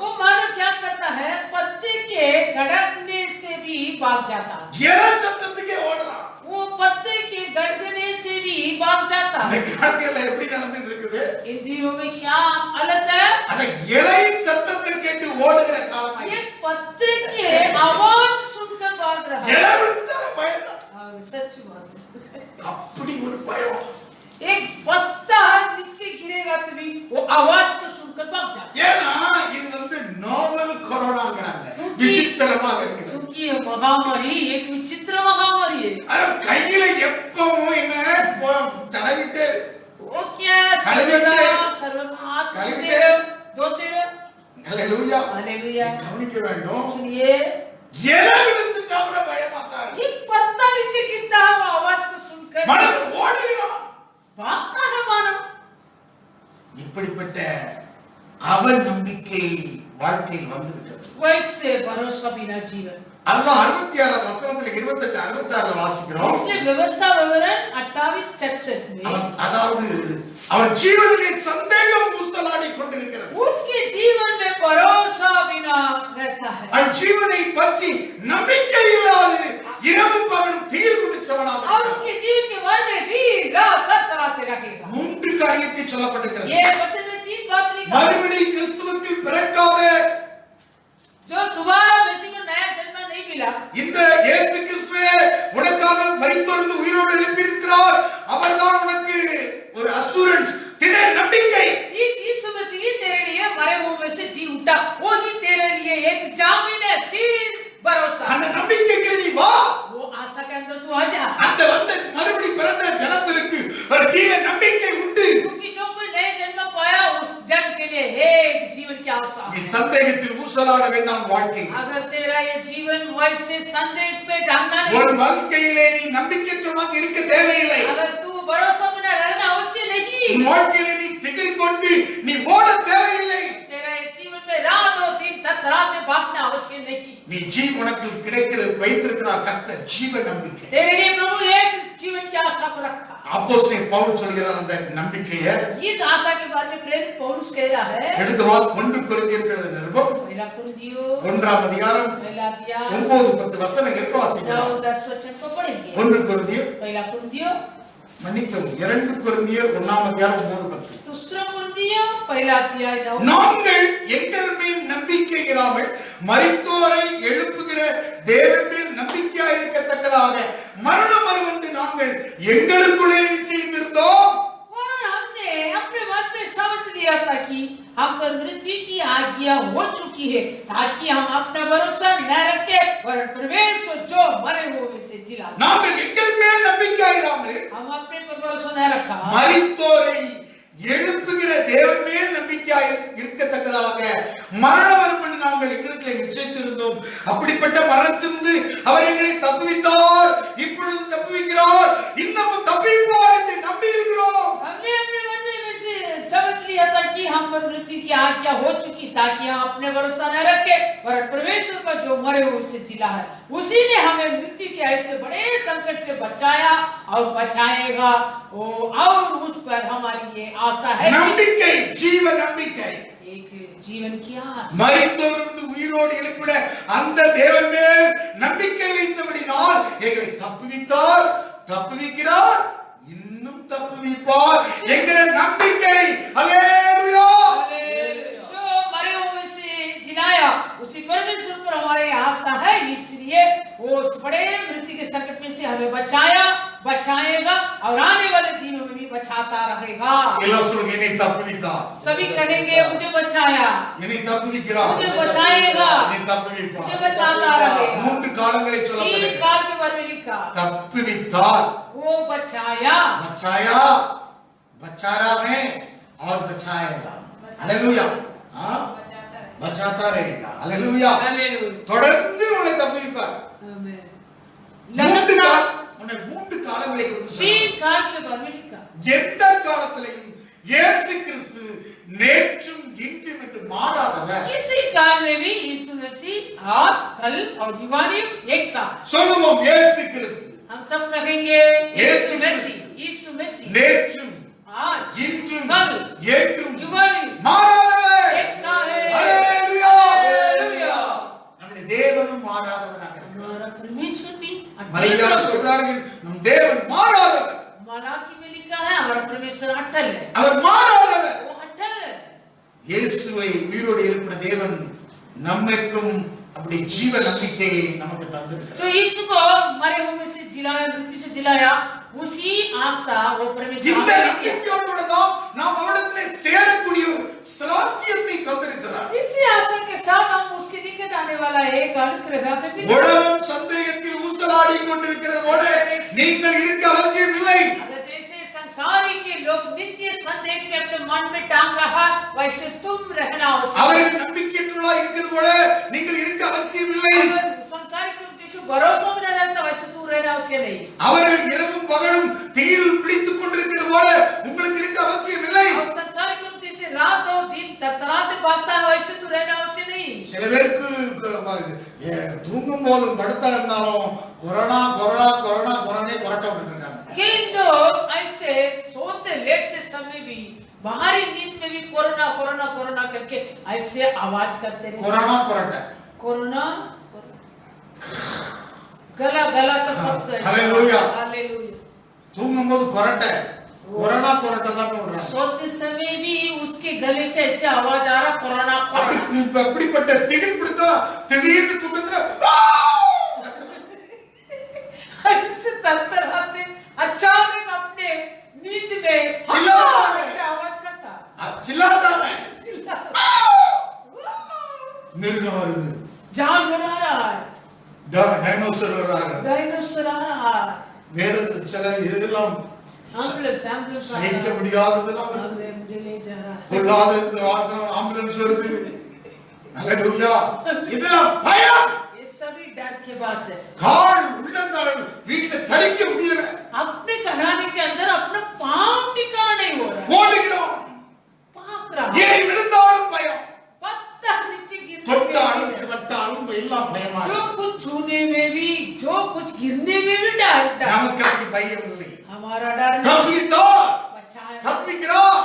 वो मानो क्या करता है, पत्ते के गड़गड़ने से भी भाग जाता है। இலை சத்தத்துக்கே ஓடுறான். वो पत्ते के गड़गड़ने से भी भाग जाता है। இந்த காரியங்கள் எப்படி நடந்துட்டு இருக்குது? இருக்குது? इन दिनों में क्या हालत है? அந்த இலையின் சத்தத்தை கேட்டு ஓடுகிற காலமாய் ये पत्ते के आवाज सुनकर भाग रहा है। இலை விழுந்துட்டாலே பயம்தான். सच बात है। அப்படி ஒரு பயம். एक पत्ता नीचे गिरेगा तो भी वो आवाज को सुनकर भाग जाता है। ஏன்னா இது நோவல் கொரோனாங்கறாங்க. விசித்திரமாக இருக்குது. क्योंकि ये महामारी एक विचित्र महामारी है। கையில எப்பவும் என்ன தடவிட்டே वो क्या सर्वदा हाथ धोते रहो। ஹalleluya. हालेलुया। கவனிக்க வேண்டும். सुनिए, இலை விழுந்துட்டா கூட பயமாட்டாரு. एक पत्ता नीचे गिरता है वो आवाज को सुनकर மனது ஓடுகிறான். भागता है मानव। இப்படிப்பட்ட அவன் நம்பிக்கை வாழ்க்கையில் வந்துவிட்டது. वैसे भरोसा बिना जीवन। அல்லாஹ் 66 வசனத்துல 28 66ல வாசிக்கிறோம். इसलिए व्यवस्था विवरण 28:66 में அதாவது அவன் ஜீவனிலே சந்தேகம் ஊசலாடி கொண்டிருக்கிறது. उसके जीवन में भरोसा बिना रहता है। அவன் ஜீவனை பற்றி நம்பிக்கை இல்லாது இரவும் பகலும் தீர் குடிச்சவனாக और उनके जीवन के बारे में दिन रात तड़तड़ाते रहेगा। மூன்று காரியத்தை சொல்லப்பட்டிருக்கிறது. ये वचन में 3 बात लिखा है। மறுபடியும் கிறிஸ்துவுக்குள் பிறக்காத जो दोबारा मसीह को नया जन्म नहीं मिला, இந்த இயேசு கிறிஸ்துவே உனக்காக மரித்தொழுந்து உயிரோடு எழுப்பியிருக்கிறார். அவர்தான் உனக்கு ஒரு அசூரன்ஸ், திட நம்பிக்கை. इस यीशु मसीह तेरे लिए मरे हुए में से जी उठा, वो ही तेरे लिए एक जामीन है, स्थिर भरोसा। அந்த நம்பிக்கைக்கு நீ வா. वो आशा के अंदर तू आ जा। அந்த மறுபடியும் பிறந்த ஜனத்திற்கு ஒரு ஜீவ நம்பிக்கை உண்டு. क्योंकि जो कोई नए जन्म पाया उस जन के लिए एक जीवन की आशा நீ है। சந்தேகத்தில் ஊசலாட வேண்டாம் வாழ்க்கை. अगर तेरा ये जीवन वैसे संदेह पे ढांगना ஒரு नहीं, வாழ்க்கையிலே நீ நம்பிக்கையற்றவனாக இருக்க தேவையில்லை. अगर तू भरोसा बिना रहना अवश्य नहीं, உன் வாழ்க்கையிலே நீ திகில் கொண்டு நீ ஓட தேவையில்லை. तेरा ये जीवन में रात और दिन थरथराते भागना अवश्य नहीं। நீ உனக்கு கிடைக்கிறது வைத்திருக்கிறார் கர்த்தர் ஜீவ நம்பிக்கை. तेरे लिए प्रभु एक जीवन की आशा को रखा। அப்போஸ்தலன் பவுல் சொல்கிறார் அந்த நம்பிக்கையை. इस आशा के बारे में प्रेरित पौलुस कह रहा है। எடுத்து 1 கொரிந்தியர் நிருபம் पहला कुरिन्थियों 1ஆம் அதிகாரம் पहला अध्याय 9-10 வசனங்களை வாசிக்கலாம். 9-10 वचन को पढ़ेंगे। 1 கொரிந்தியர் पहला कुरिन्थियों மன்னிக்கவும் 2 கொரிந்தியர் 1ஆம் அதிகாரம் 9-10. दूसरा कुरिन्थियों पहला अध्याय 9। நாங்கள் எங்கள் மேல் நம்பிக்கை இராமல் மரித்தோரை எழுப்புகிற தேவன் மேல் நம்பிக்கையாக இருக்கத்தக்கதாக மரணம் வரும் என்று நாங்கள் எங்களுக்குள்ளே நிச்சயித்திருந்தோம். और हमने अपने मन में समझ लिया था कि हम पर मृत्यु की आज्ञा हो चुकी है, ताकि हम अपना भरोसा न रखे और प्रवेश को जो मरे हुए से जिला। நாங்கள் எங்கள் மேல் நம்பிக்கை இராமல் हम अपने पर भरोसा न रखा, மரித்தோரை எழுப்புகிற தேவன் மேல் நம்பிக்கையாக இருக்கத்தக்கதாக மரணம் வரும் என்று நாங்கள் எங்களுக்கு நிச்சயித்திருந்தோம். அப்படிப்பட்ட மரணத்திலிருந்து அவர் எங்களை தப்புவித்தார், இப்பொழுது தப்புவிக்கிறார், இன்னமும் தப்புவிப்பார் என்று நம்பி இருக்கிறோம். हमने अपने मन में वैसे समझ लिया था कि हम पर मृत्यु की आज्ञा हो चुकी, ताकि हम अपने भरोसा न रखे और परमेश्वर पर जो मरे हुए से जिला है, उसी ने हमें मृत्यु के ऐसे बड़े संकट से बचाया और बचाएगा। और उस पर हमारी ये आशा है। நம்பிக்கை ஜீவ நம்பிக்கை. एक जीवन की आशा। மரித்தோரிலிருந்து உயிரோடு எழுப்பின அந்த தேவன் மேல் நம்பிக்கை வைத்தபடினால் எங்களை தப்புவித்தார், தப்புவிக்கிறார், இன்னும் தப்புவிப்பார் என்கிற நம்பிக்கை. ஹல்லேலூயா. जो मरे हुए से जिलाया उसी परमेश्वर पर हमारी आशा है, इसलिए वो उस बड़े मृत्यु के संकट में से हमें बचाया, बचाएगा और आने वाले दिनों में भी बचाता रहेगा। எல்லாம் சொல்லுங்க, என்னை தப்புவித்தார், सभी कहेंगे मुझे बचाया, என்னை தப்புவிக்கிறார், मुझे बचाएगा, என்னை தப்புவிப்பார். मुझे बचाता रहेगा। மூன்று காலங்களை तीन சொல்லப்பட்டது. काल के बारे में लिखा, तப்புவித்தார், वो बचाया, बचाया, बचा रहा है और बचाएगा. हालेलुया. हाँ, बचाता रहेगा. हालेलुया. हालेलुया, தொடர்ந்து உன்னை தப்புவிப்பார். आमीन। लगातार लगातार உன்னை மூன்று காலங்களை குறித்து तीन சொல்றார். काल के बारे में लिखा, எந்த காலத்திலையும் இயேசு கிறிஸ்து நேற்றும் இன்றும் என்று மாறாதவர். किसी काल में भी यीशु मसीह आज कल और युगानी एक साथ। சொல்லுவோம், இயேசு கிறிஸ்து हम सब कहेंगे यीशु मसीह, यीशु मसीह நேற்றும் आज இன்றும் कल என்றும் युगानी மாறாதவர். एक साथ है। ஹல்லேலூயா. हालेलुया। நம்முடைய தேவனும் மாறாதவராக இருக்கிறார். हमारा परमेश्वर भी மரியாதை சொல்றார்கள், நம் தேவன் மாறாதவர். मलाकी में लिखा है हमारा परमेश्वर अटल है, அவர் மாறாதவர். वो अटल है. இயேசுவை உயிரோடு எழுப்பின தேவன் நம்மைக்கும் அப்படி ஜீவ நம்பிக்கையை நமக்கு தந்திருக்கிறார். जो यीशु को मरे हुए में से जिलाया, मृत्यु से जिलाया, उसी आशा वो परमेश्वर இந்த हमें दिया. நம்பிக்கையோடு தான் நாம் அவரிடத்திலே சேரக்கூடிய ஸ்லாக்கியத்தை தந்திருக்கிறார். इसी आशा के साथ हम उसके निकट आने वाला एक अनुग्रह हमें मिला. உலகம் சந்தேகத்தில் ஊசலாடி கொண்டிருக்கிறது போல நீங்கள் இருக்க அவசியம் இல்லை. अगर जैसे संसारी के लोग नित्य संदेह में अपने मन में टांग रहा, वैसे तुम रहना आवश्यक. அவர்கள் நம்பிக்கையுள்ளா இருக்கிறது போல நீங்கள் இருக்க அவசியம் இல்லை. अगर संसारी तुम जैसे भरोसा में न रहता, वैसे तू रहना आवश्यक नहीं. அவர்கள் இரவும் பகலும் தீயில் பிடித்துக் கொண்டிருக்கிறது போல உங்களுக்கு இருக்க அவசியம் இல்லை. और संसारी तुम जैसे रात और दिन तरतराते भागता है, वैसे तू रहना आवश्यक नहीं. சில பேருக்கு தூங்கும் போதும் படுத்தா இருந்தாலும் கொரோனா கொரோனா கொரோனா கொரோனே கொரட்ட விட்டுட்டு இருக்காங்க. कई लोग ऐसे सोते लेटते समय भी बाहरी नींद में भी कोरोना कोरोना कोरोना करके ऐसे आवाज करते रहते. கொரோனா கொரட்ட. कोरोना गला गला का शब्द है. हालेलुया. हालेलुया. தூங்கும் போது கொரட்ட கொரோனா கொரட்ட தான் விடுறாங்க. सोते समय भी उसके गले से ऐसे आवाज आ रहा, कोरोना कोरोना. அப்படிப்பட்ட திடீர் பிடித்தா திடீர்னு தூக்கத்துல ऐसे तरतराते अचानक अपने नींद में चिल्लाता है. ऐसे आवाज करता. சில்லாதானே चिल्ला. மிருகம் வருது, जानवर आ रहा है, டைனோசர் வர்றாங்க. डायनासोर आ रहा है. வேதத்தில் சில இதெல்லாம் एम्बुलेंस சகிக்க முடியாததெல்லாம் வருது. मुझे ले जा रहा है. பொல்லாத ஆம்புலன்ஸ் வருது. ஹalleluya. இதெல்லாம் பயம். ये सभी डर की बात है. கால் உள்ளங்கால் வீட்டுல தரிக்க முடியல. अपने घराने के अंदर अपना पांव टिकाना नहीं हो रहा है. ஓடுகிறோம். भाग रहा है. ஏன் விழுந்தாலும் பயம். पत्थर नीचे गिरने தொட்டாலும் में भी, சுவட்டாலும் எல்லாம் பயமா जो இருக்கு. कुछ छूने में भी, जो कुछ गिरने में भी डर डर. நமக்கு அப்படி பயம் இல்லை. हमारा डर नहीं. தப்பித்தார், बचाया தப்பிக்கிறார்,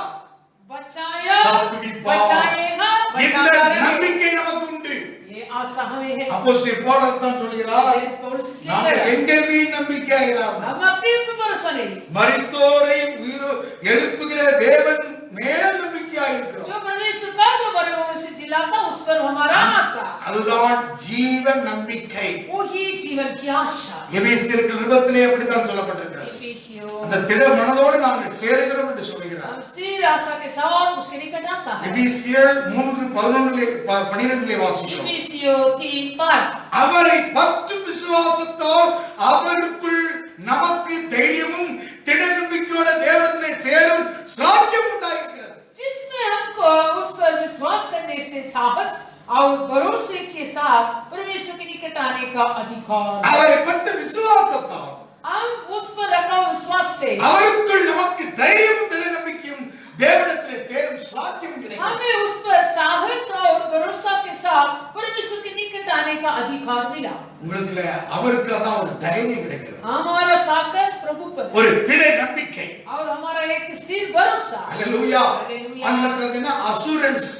बचाया தப்பிப்பார். बचाएगा இந்த बचाता रहेगा. நம்பிக்கை நமக்கு உண்டு. ये आशा हमें है. அப்போஸ்தலன் பவுல் தான் சொல்கிறார், पौलुस इसलिए நாம் कह रहा है, எங்கள் மீது நம்பிக்கையாகிறார். हम अपने ऊपर भरोसा नहीं. மரித்தோரை உயிர் எழுப்புகிற தேவன் மேல் நம்பிக்கையாயிருக்கிறோம். जो परमेश्वर का जो मरे हुए से जिलाता, उस पर हमारा आशा. அதுதான் ஜீவ நம்பிக்கை. वही जीवन की आशा. எபேசியர்கள் நிருபத்திலே அப்படித்தான் சொல்லப்பட்டிருக்கிறது. एफिसियों, அந்த திட மனதோடு நாங்கள் சேருகிறோம் என்று சொல்கிறார். हम स्थिर आशा के साथ उसके निकट आता है. எபேசியர் 3:11-12 வாசிக்கிறோம். एफिसियों 3:5. அவரை பற்றும் விசுவாசத்தால் அவருக்குள் நமக்கு தைரியமும் திட நம்பிக்கையோட தேவனிடத்திலே சேரும் சாத்தியம் உண்டாயிருக்கிறது. जिसमें हमको उस पर विश्वास करने से साहस और भरोसे के साथ परमेश्वर के निकट आने का अधिकार. அவரை பற்ற விசுவாசத்தால் हम उस पर रखा विश्वास से அவருக்குள் நமக்கு தைரியமும் திட நம்பிக்கையும் தேவனிடத்திலே சேரும் சாத்தியம் கிடைக்கும். हमें उस पर साहस और भरोसा के साथ परमेश्वर के निकट आने का अधिकार मिला. உங்களுக்கு அவருக்குள்ள தான் ஒரு தைரியம் கிடைக்கிறது. हमारा साहस प्रभु पर ஒரு திட நம்பிக்கை. और हमारा एक स्थिर भरोसा. ஹalleluya. हालेलुया. ஆங்கிலத்துல அசூரன்ஸ்,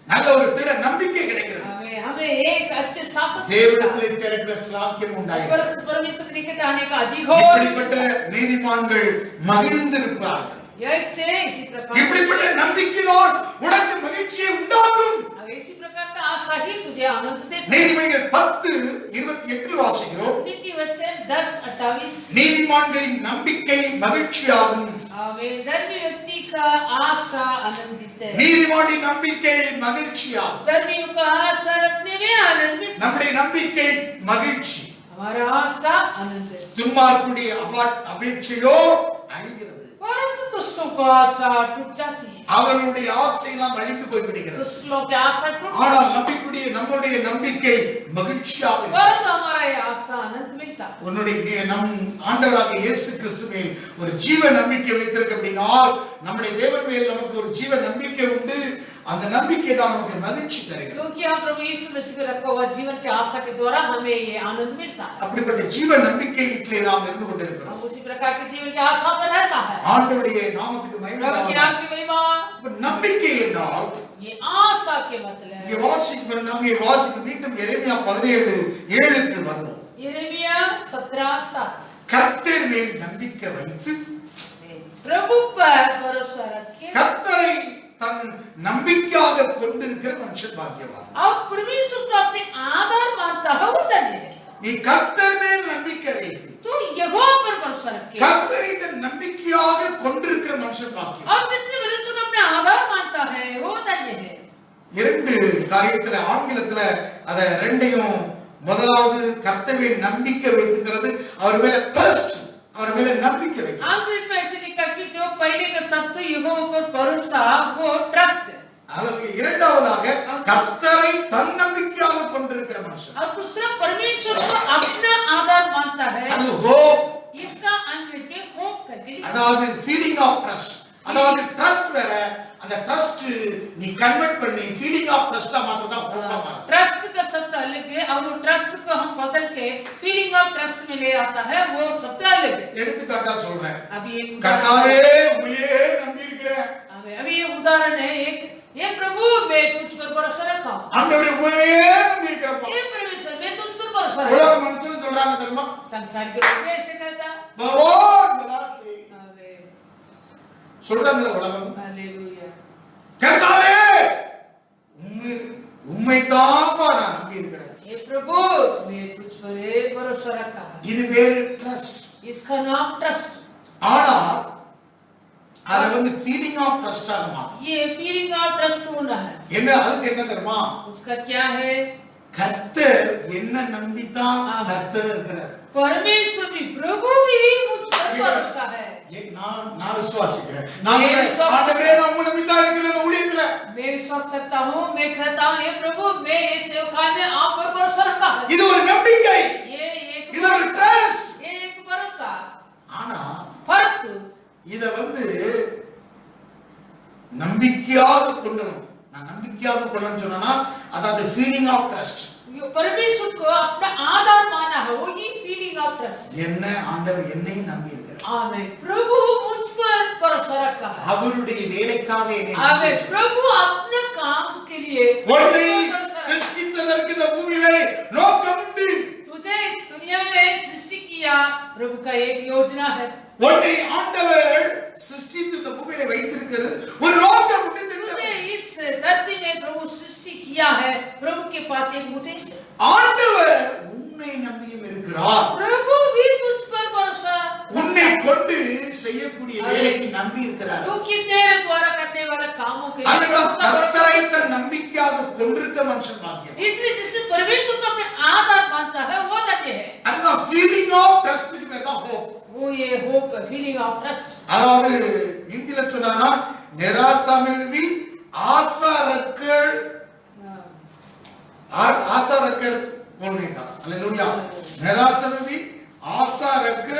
நல்ல ஒரு திட நம்பிக்கை கிடைக்கிறது. हमें एक अच्छे साहस தேவனிடத்திலே சேருகிற சாத்தியம் உண்டாயிருக்கிறது. परमेश्वर के निकट आने का अधिकार. இப்படிப்பட்ட நீதிமான்கள் மகிழ்ந்திருப்பார்கள். ऐसे इसी प्रकार இப்படிப்பட்ட நம்பிக்கைதான் உனக்கு மகிழ்ச்சியை உண்டாக்கும். इसी प्रकार का आशा ही तुझे आनंद देता है. நீதிமொழிகள் 10:28 வாசிக்கிறோம். नीति वचन 10:28. நீதிமான்களின் நம்பிக்கை மகிழ்ச்சியாகும். आमेन. धर्मी व्यक्ति का आशा आनंदित है. நீதிமானின் நம்பிக்கை மகிழ்ச்சியாகும். धर्मियों का आशा रखने में आनंद मिलता है. நம்முடைய நம்பிக்கை மகிழ்ச்சி. हमारा आशा आनंद है. துன்மார்க்குடைய அபேட்சையோ அழிகிறது. परंतु दुष्टों को आशा टूट जाती है. அவர்களுடைய ஆசையெல்லாம் அழிந்து போய்விடுகிறது. दुष्टों की आशा टूट ஆனால் நம்முடைய நம்பிக்கை மகிழ்ச்சியாக இருக்கிறது. परंतु हमारा ये आशा आनंद मिलता है. உன்னுடைய நம் ஆண்டவராகிய இயேசு கிறிஸ்து மேல் ஒரு ஜீவ நம்பிக்கை வைத்திருக்க அப்படின்னா நம்முடைய தேவன் மேல் நமக்கு ஒரு ஜீவ நம்பிக்கை உண்டு. அந்த நம்பிக்கை தான் நமக்கு மகிழ்ச்சி தருகிறது. क्योंकि हम प्रभु यीशु मसीह को रखा हुआ जीवन की आशा के द्वारा हमें ये आनंद मिलता है. அப்படிப்பட்ட ஜீவ நம்பிக்கையிலே நாம் இருந்து கொண்டிருக்கிறோம். हम उसी प्रकार के जीवन की आशा पर रहता है. ஆண்டவருடைய நாமத்துக்கு மகிமை प्रभु की உண்டாவதாக. नाम की महिमा. நம்பிக்கை என்றால் ये आशा के मतलब இங்கே வாசிக்கும் மீண்டும் எரேமியா 17:7 வரணும். यिर्मयाह 17:7. கர்த்தர் மேல் நம்பிக்கை வைத்து प्रभु पर भरोसा रखे। கர்த்தரை தன் நம்பிக்கையாக கொண்டிருக்கிற மனுஷன் பாக்கியவான். अब परमेश्वर को अपने आधार मानता है वो धन्य है। நீ கர்த்தர் மேல் நம்பிக்கை வைத்து तो यहोवा पर भरोसा रखे। கர்த்தரை தன் நம்பிக்கையாக கொண்டிருக்கிற மனுஷன் பாக்கியவான். और जिसने परमेश्वर को अपने आधार मानता है वो धन्य है। இரண்டு காரியத்துல ஆங்கிலத்துல அத ரெண்டையும் முதலாவது கர்த்தரை நம்பிக்கை வைத்துக்கிறது அவர் மேல ட்ரஸ்ட், அவர் மேல நம்பிக்கை வைக்கிறது. अंग्रेजी में ऐसे लिखा कि जो पहले का शब्द यहोवा पर भरोसा वो ट्रस्ट है। அதற்கு இரண்டாவதாக கர்த்தரை தன் நம்பிக்கையாக கொண்டிருக்கிற மனுஷன். और दूसरा परमेश्वर को अपना आधार मानता है। அது hope, इसका अंग्रेजी में होप करके लिखा। அதாவது ஃபீலிங் ஆஃப் ட்ரஸ்ட். அதாவது ட்ரஸ்ட் வேற, அந்த ட்ரஸ்ட் நீ கன்வெர்ட் பண்ணி ஃபீலிங் ஆஃப் ட்ரஸ்டா மாத்தறதா ஹோப்பா மாறும். ट्रस्ट का शब्द अलग है और वो ट्रस्ट को हम बदल के फीलिंग ऑफ ट्रस्ट में ले आता है, वो शब्द अलग है। எடுத்துக்காட்டா சொல்றேன். अभी एक கர்த்தாவே உம்மையே நம்பி இருக்கிறேன். अभी ये उदाहरण है एक, ये प्रभु मैं तुझ पर भरोसा रखा हूं। ஆண்டவரே உம்மையே நம்பி இருக்கிறேன்ப்பா. ये परमेश्वर मैं तुझ पर भरोसा रखा உலக हूं। மனுஷன் சொல்றாங்க தெரியுமா? संसार के लोग ऐसे कहता। பகவான் மலாக்கே आमीन சொல்றாங்க உலகம். हालेलुया। கர்த்தாவே உம்மை தான்ப்பா நான் நம்பி இருக்கிறேன். ये प्रभु मैं तुझ पर भरोसा रखा है। இது பேரு ட்ரஸ்ட். इसका नाम ट्रस्ट। ஆனா அது வந்து ஃபீலிங் ஆஃப் ட்ரஸ்டா மாறும். ये फीलिंग ऑफ ट्रस्ट होना है। என்ன அதுக்கு என்ன தெரியுமா? उसका क्या है? கர்த்தர் என்ன நம்பித்தான் கர்த்தர் இருக்கிறார். परमेश्वर भी प्रभु भी मुझ पर भरोसा है। நான் விசுவாசிக்கிறேன். நான் ஆண்டவரே நான் உம்மை நம்பித்தான் இருக்கிறேன் ஊழியத்துல. मैं विश्वास करता हूँ, मैं कहता हूँ, हे प्रभु मैं ये सेवकाई में आप पर भरोसा रखा है। இது ஒரு நம்பிக்கை. ये एक இது ஒரு ட்ரஸ்ட். ये एक भरोसा। ஆனா परंतु இத வந்து நம்பிக்கையாக கொள்ளணும். நான் நம்பிக்கையாக கொள்ளணும் சொன்னா அதாவது ஃபீலிங் ஆஃப் ட்ரஸ்ட். परमेश्वर को अपना आधार माना है, वो ही फीलिंग ऑफ ट्रस्ट। என்ன ஆண்டவர் என்னை நம்பி இருக்கிறார். आमीन प्रभु मुझ पर भरोसा रखा है। அவருடைய வேலைக்காக என்னை आमीन प्रभु अपने काम के लिए உன்னை சிருஷ்டித்ததற்கு இந்த பூமியிலே நோக்கம் உண்டு. तुझे इस दुनिया में सृष्टि किया, प्रभु का एक योजना है। உன்னை ஆண்டவர் சிருஷ்டித்து இந்த பூமியிலே வைத்திருக்கிறது ஒரு நோக்கம் உண்டு. तुझे इस धरती में प्रभु सृष्टि किया है, प्रभु के पास एक उद्देश्य है। ஆண்டவர் உன்னை நம்பியும் இருக்கிறார். प्रभु भी तुझ पर भरोसा, உன்னை கொண்டு செய்யக்கூடிய வேலைக்கு நம்பி இருக்கிறார். तू कि तेरे द्वारा करने वाले कामों के लिए அதுதான் प्रभु का भरोसा। கர்த்தரை தன் நம்பிக்கையாக கொண்டிருக்க மனுஷன் பாக்கியம். इसलिए जिसने परमेश्वर को अपने आधार मानता है वो धन्य है। அதுதான் ஃபீலிங் ஆஃப் ட்ரஸ்ட்க்கு பேர் தான் ஹோப். वो ये होप है, फीलिंग ऑफ ट्रस्ट। அதாவது இந்தியில சொன்னானா நிராசா में भी आशा रखकर आशा रखकर बोलने का हालेलुया। निराशा में भी आशा रखकर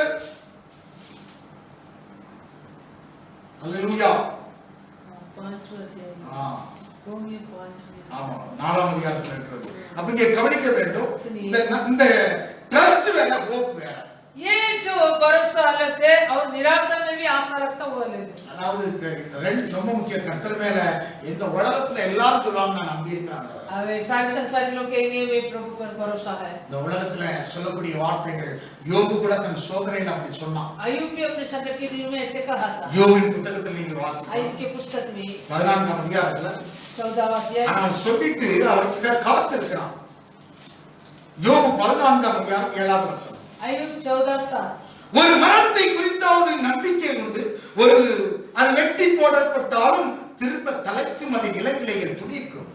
हालेलुया। ஆமா நாலாம் அதிகாரத்துல இருக்கிறது. அப்ப இங்க கவனிக்க வேண்டும் இந்த ட்ரஸ்ட் வேற ஹோப் வேற. ये जो भरोसा अलग है और निराशा में भी आशा रखता वो अलग है। அதாவது ரெண்டு ரொம்ப முக்கிய கர்த்தர் மேல இந்த உலகத்துல எல்லாரும் சொல்லுவாங்க நான் நம்பி இருக்கிறாங்க. अबे सारे संसार के लोग कहेंगे वे प्रभु पर भरोसा है। இந்த உலகத்துல சொல்லக்கூடிய வார்த்தைகள் யோபு கூட தன் சோதனையில அப்படி சொன்னான். अय्यूब भी अपने संकट के दिनों में ऐसे कहा था। யோபின் புத்தகத்துல நீங்க வாசிக்கலாம். अय्यूब के पुस्तक में 14ஆம் அதிகாரத்துல 14वां अध्याय அவன் சொல்லிட்டு அவர்கிட்ட காத்து இருக்கிறான். யோபு 14ஆம் அதிகாரம் 7ஆம் வசனம். अय्यूब 14:7 ஒரு மரத்தை குறித்தாவது நம்பிக்கை உண்டு, ஒரு அது வெட்டி போடப்பட்டாலும் திரும்ப தலைக்கும் அது இளங்கிளைகள் துளிர்க்கும்.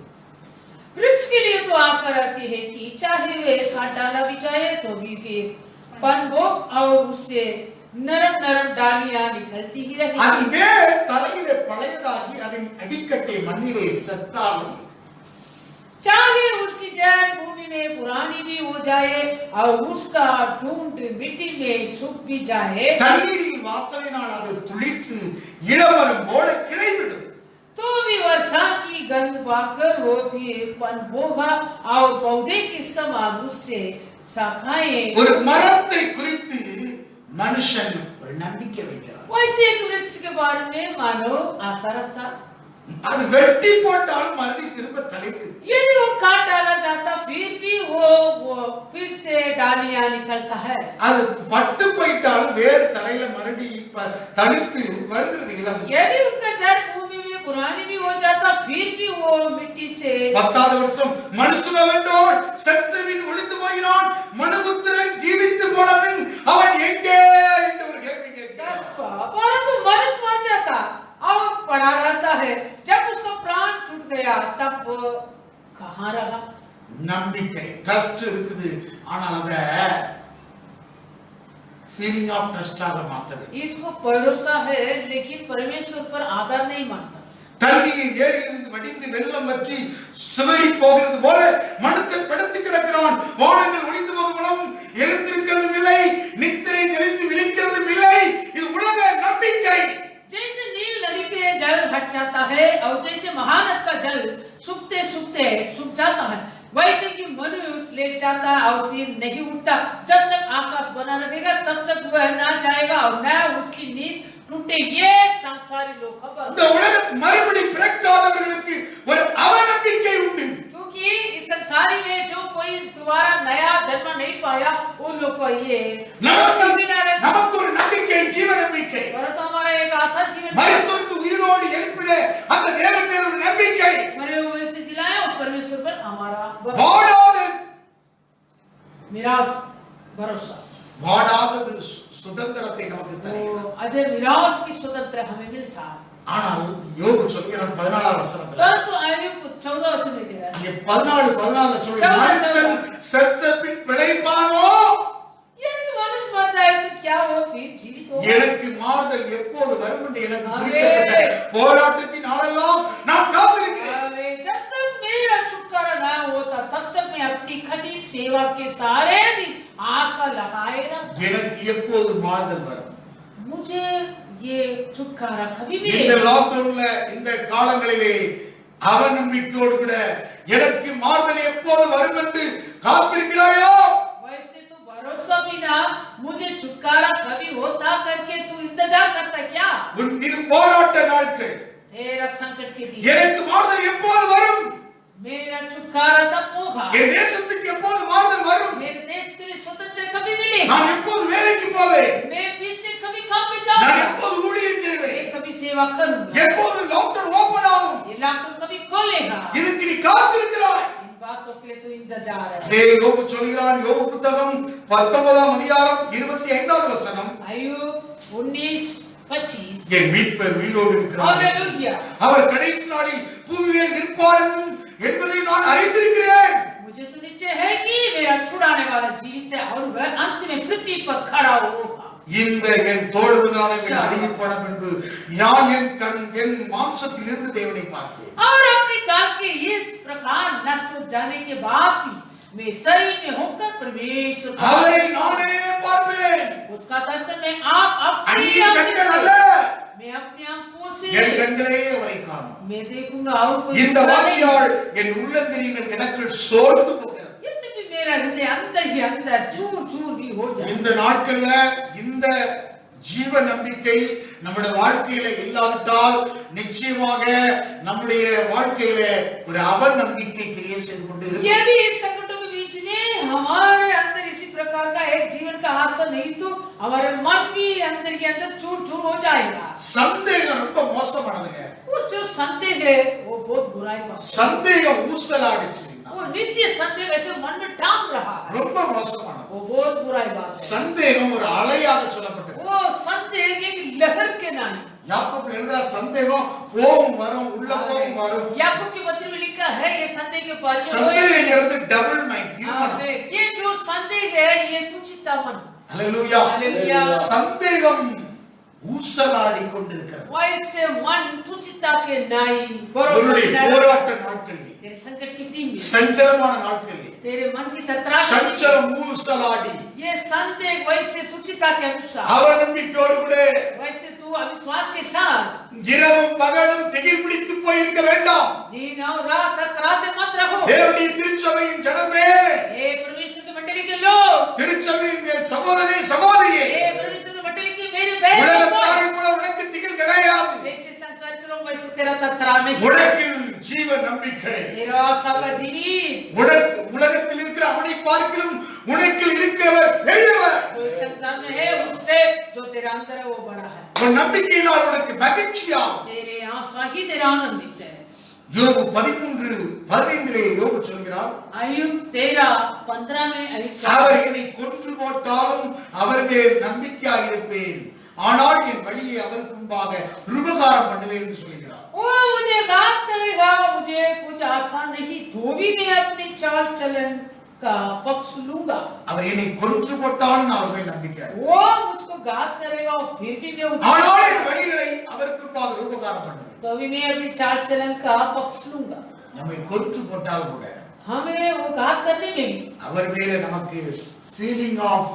वृक्ष के लिए तो आशा रहती है कि चाहे वे काट डाला भी जाए तो भी फिर पनबो और उससे नरम नरम डालियां निकलती ही रहेगी। அது வேர் தரையிலே பழையதாகி அதன் அடிக்கட்டை மண்ணிலே செத்தாலும் चाहे उसकी जड़ भूमि में पुरानी भी हो जाए और उसका ढूंढ मिट्टी में सूख भी जाए, தண்ணீரின் வாசனையினால் அது துளிர்த்து இளமரம் போல கிளைவிடும். तो भी वर्षा की गंध पाकर वो भी पनबोगा और पौधे के समान उससे शाखाएं। ஒரு மரத்தை குறித்து மனுஷன் ஒரு நம்பிக்கை வைக்கிறான். वैसे एक वृक्ष के बारे में मानो आशा रखता, அது வெட்டி போட்டாலும் மறுபடியும் திரும்ப தலைக்குது. यदि वो काट डाला जाता फिर भी वो फिर से डालियां निकलता है। அது பட்டு போயிட்டாலும் வேறு தரையில மறுபடியும் தளித்து இடம். यदि उनका जड़ भूमि में पुरानी भी हो जाता फिर भी वो मिट्टी से 10வது வருஷம் மனுஷனவென்றோர் செத்தவின் ஒளிந்து போகிறான், மனுபுத்திரன் ஜீவித்து போனவன் அவன் எங்கே என்று ஒரு கேள்வி கேட்கிறார். परंतु मनुष्य मर जाता अब पड़ा रहता है, जब उसका प्राण छूट गया तब कहाँ रहा? நம்பிக்கை ட்ரஸ்ட் இருக்குது, ஆனால் அத ஃபீலிங் ஆஃப் ட்ரஸ்டாக மாத்தவே. इसको भरोसा है लेकिन परमेश्वर पर आधार नहीं मानता. தண்ணீர் ஏரியிலிருந்து வடிந்து வெள்ளம் வற்றி சிதறி போகிறது போல மனுஷன் படுத்து கிடக்கிறான். வானங்கள் ஒளிந்து போகுவதும் எழுந்திருக்கிறதும் இல்லை, நித்திரை தெளிந்து விழிக்கிறதும் இல்லை. இது உலக நம்பிக்கை. जैसे नील नदी के जल हट जाता है और जैसे महानद का जल सूखते सूखते सूख जाता है, वैसे कि मनुष्य लेट जाता है और फिर नहीं उठता. जब तक आकाश बना रहेगा तब तक वह ना जाएगा और न उसकी नींद टूटे. ये संसारी लोग खबर. இந்த உலகத் மறுபடி பிறக்காதவர்களுக்கு ஒரு அவநம்பிக்கை உண்டு. क्योंकि इस संसारी में जो कोई दोबारा नया जन्म नहीं पाया उन लोग को ये நமக்கு ஒரு நம்பிக்கை, ஜீவ நம்பிக்கை. परंतु हमारा एक आशा जीवन மரித்தோருக்கு உயிரோடு எழுப்பிட அந்த தேவன் மேல் ஒரு நம்பிக்கை. मरे हुए से जिलाया उस परमेश्वर पर हमारा வாடாத निराश भरोसा. வாடாத சுதந்திரத்தை நமக்கு தருகிறார். अजय निराश की स्वतंत्र हमें मिलता. ஆனால் யோபு சொல்கிறான் 14 வசனத்துல, परंतु आयु 14 वचन में कह रहा है, அங்கே 14 சொல்ற மனுஷன் செத்த பின் பிழைப்பானோ? यदि मनुष्य मर जाए तो क्या वो फिर जीवित होगा? எனக்கு மாறுதல் எப்போது வரும் என்று எனக்கு குறிக்கப்பட்ட போராட்டத்தின் நாளெல்லாம் நான் காத்திருக்கிறேன். अरे जब तक मेरा छुटकारा ना होता तब तक मैं अपनी कठिन सेवा के सारे दिन आशा लगाए रहता. எனக்கு எப்போது மாறுதல் வரும்? मुझे ये छुटकारा कभी இந்த मिलेगा. லாக்டவுன்ல இந்த காலங்களிலே அவநம்பிக்கையோடு கூட எனக்கு மாறுதல் எப்போது வரும் என்று காத்திருக்கிறாயோ? वैसे तो भरोसा बिना मुझे छुटकारा कभी होता करके तू इंतजार करता क्या? உன் இது போராட்ட நாட்கள். तेरा संकट के दिन எனக்கு மாறுதல் எப்போது வரும்? मेरा छुटकारा तब होगा. என் தேசத்துக்கு எப்போது மாறுதல் வரும்? मेरे देश के लिए स्वतंत्र कभी मिलेगा. நான் எப்போது வேலைக்கு போவேன்? मैं फिर से कभी काम पे நான் जाऊंगा. எப்போது ஊழியம் செய்வேன்? मैं कभी सेवा करूंगा. எப்போது லாக்டவுன் ஓபன் ஆகும்? ये लॉकडाउन कभी खोलेगा. இதுக்கு நீ காத்திருக்கிறாய். इन बातों के लिए तो इंतजार है. யோபு சொல்கிறான், யோபு புத்தகம் 19ஆம் அதிகாரம் 25வது வசனம், आयुब 19:25. என் மீட்பர் உயிரோடு இருக்கிறார், हालेलुया. அவர் கடைசி நாளில் பூமியிலே நிற்பார் என்பதை நான் அறிந்திருக்கிறேன். मुझे तो निश्चय है कि मेरा छुड़ाने वाला जीवित है और वह अंत में पृथ्वी पर खड़ा होगा. இந்த என் தோள் முதலான அடிமை போன பின்பு நான் என் மாம்சத்திலிருந்து தேவனை பார்ப்பேன். और अपने काल के इस प्रकार नष्ट हो जाने के बाद भी मैं शरीर में होकर परमेश्वर அவரை நானே பார்ப்பேன். उसका दर्शन में आप अपनी அந்நிய கண்கள் அல்ல, मैं अपनी आंखों से என் கண்களே அவரை காணும். मैं देखूंगा और कोई இந்த வார்த்தையால் என் உள்ளத்தில் எனக்குள் சோர்ந்து போகிறது. यद्यपि मेरा हृदय अंदर ही अंदर चूर चूर भी हो जाए. இந்த நாட்கள்ல இந்த ஜீவ நம்பிக்கை நம்முடைய வாழ்க்கையில இல்லாவிட்டால் நிச்சயமாக நம்முடைய வாழ்க்கையில ஒரு அவநம்பிக்கை கிரியை செய்து கொண்டு இருக்கும். यदि इस संकटों के बीच में हमारे अंदर इसी प्रकार का एक जीवन का आशा नहीं तो हमारे मन भी अंदर के अंदर चूर चूर हो जाएगा. சந்தேகம் ரொம்ப மோசமானதுங்க. वो जो संदेह है वो बहुत बुराई बात है. சந்தேகம் ஊசலாடுச்சு, वो नित्य संदेह ऐसे मन में टांग रहा है. ரொம்ப மோசமானது. वो बहुत बुराई बात है. சந்தேகம் ஒரு அலையாக சொல்லப்பட்டது. वो संदेह एक लहर के नहीं. யாக்கோபு எழுதுற சந்தேகம் போகும் வரும் உள்ள போகும் வரும். याकूब के पत्र में लिखा है ये संदेह के बारे में சந்தேகங்கிறது டபுள் மைண்ட் தீர்மானம். ये जो संदेह है ये तुच्छता मन. ஹalleluya. हालेलुया. சந்தேகம் ஊசலாடி கொண்டிருக்கிறது. वैसे मन तुच्छता के नहीं. உன்னுடைய போராட்ட நாட்களில், तेरे संकट की दिन में, சஞ்சலமான நாட்களில் तेरे मन की तत्रास में, சஞ்சலம் ஊசலாடி ये संदेह वैसे तुच्छता के अनुसार, அவநம்பிக்கையோடு கூட वैसे तू अविश्वास के साथ இரவும் பகலும் திகில் பிடித்து போயிருக்க வேண்டாம். दिन और रात तकराते मत रहो. தேவனுடைய திருச்சபையின் ஜனமே, हे परमेश्वर की मंडली के लोग, திருச்சபையின் மேல் சகோதரனே சகோதரியே, हे परमेश्वर की मंडली के मेरे बहन உலகத்தாரை போல உனக்கு திகில் கிடையாது. जैसे संसार के लोग वैसे तेरा तत्रा नहीं. உனக்கு ஜீவ நம்பிக்கை. तेरा आशा का जीवित உனக்கு உலகத்தில் இருக்கிற அவனை பார்க்கிலும் உனக்கு இருக்கிறவர் பெரியவர். जो इस संसार में है उससे जो तेरा अंदर है वो बड़ा है, உன் நம்பிக்கையினால் உனக்கு மகிழ்ச்சியாகும். तेरे आशा ही तेरा आनंदित है। யோபு 13:15 யோபு சொல்கிறார், आयुब 13:15 में அவர் என்னை கொன்று போட்டாலும் அவர் மேல் நம்பிக்கையாக இருப்பேன், ஆனால் என் வழியை அவருக்கு முன்பாக உபகாரம் பண்ணுவேன் என்று சொல்கிறார். ओ मुझे घात करेगा, मुझे कुछ आशा नहीं, तो भी मैं अपनी चाल चलन का पक्ष लूंगा। அவர் என்னை கொன்று போட்டாலும் அவர் மேல் நம்பிக்கை, वो मुझको घात करेगा और फिर भी मैं ஆனால் என் வழிகளை அவருக்கு முன்பாக உபகாரம் பண்ணுவேன். तो भी मैं अपनी चाल चलन का पक्ष लूंगा। நம்மை கொன்று போட்டாலும் கூட हमें वो घात करने में भी அவர் மேல நமக்கு ஃபீலிங் ஆஃப்,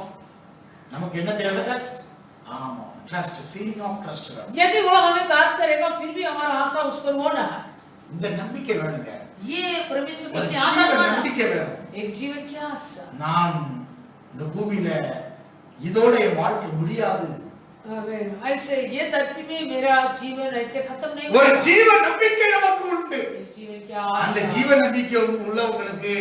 நமக்கு என்ன தேவை? ट्रस्ट, ஆமா, ட்ரஸ்ட், ஃபீலிங் ஆஃப் ட்ரஸ்ட். यदि वो हमें घात करेगा फिर भी हमारा आशा उस पर होना है। இந்த நம்பிக்கை வேணுங்க, ये परमेश्वर ஒரு की ஜீவ आशा होना, நம்பிக்கை வேணும். एक जीवन की आशा। நான் இந்த பூமியில இதோட என் வாழ்க்கை முடியாது, आमीन। ऐसे ये धरती में मेरा जीवन ऐसे खत्म नहीं ஒரு होगा। ஜீவ நம்பிக்கை நமக்கு உண்டு. एक जीवन की அந்த आशा, ஜீவ நம்பிக்கை உள்ளவங்களுக்கு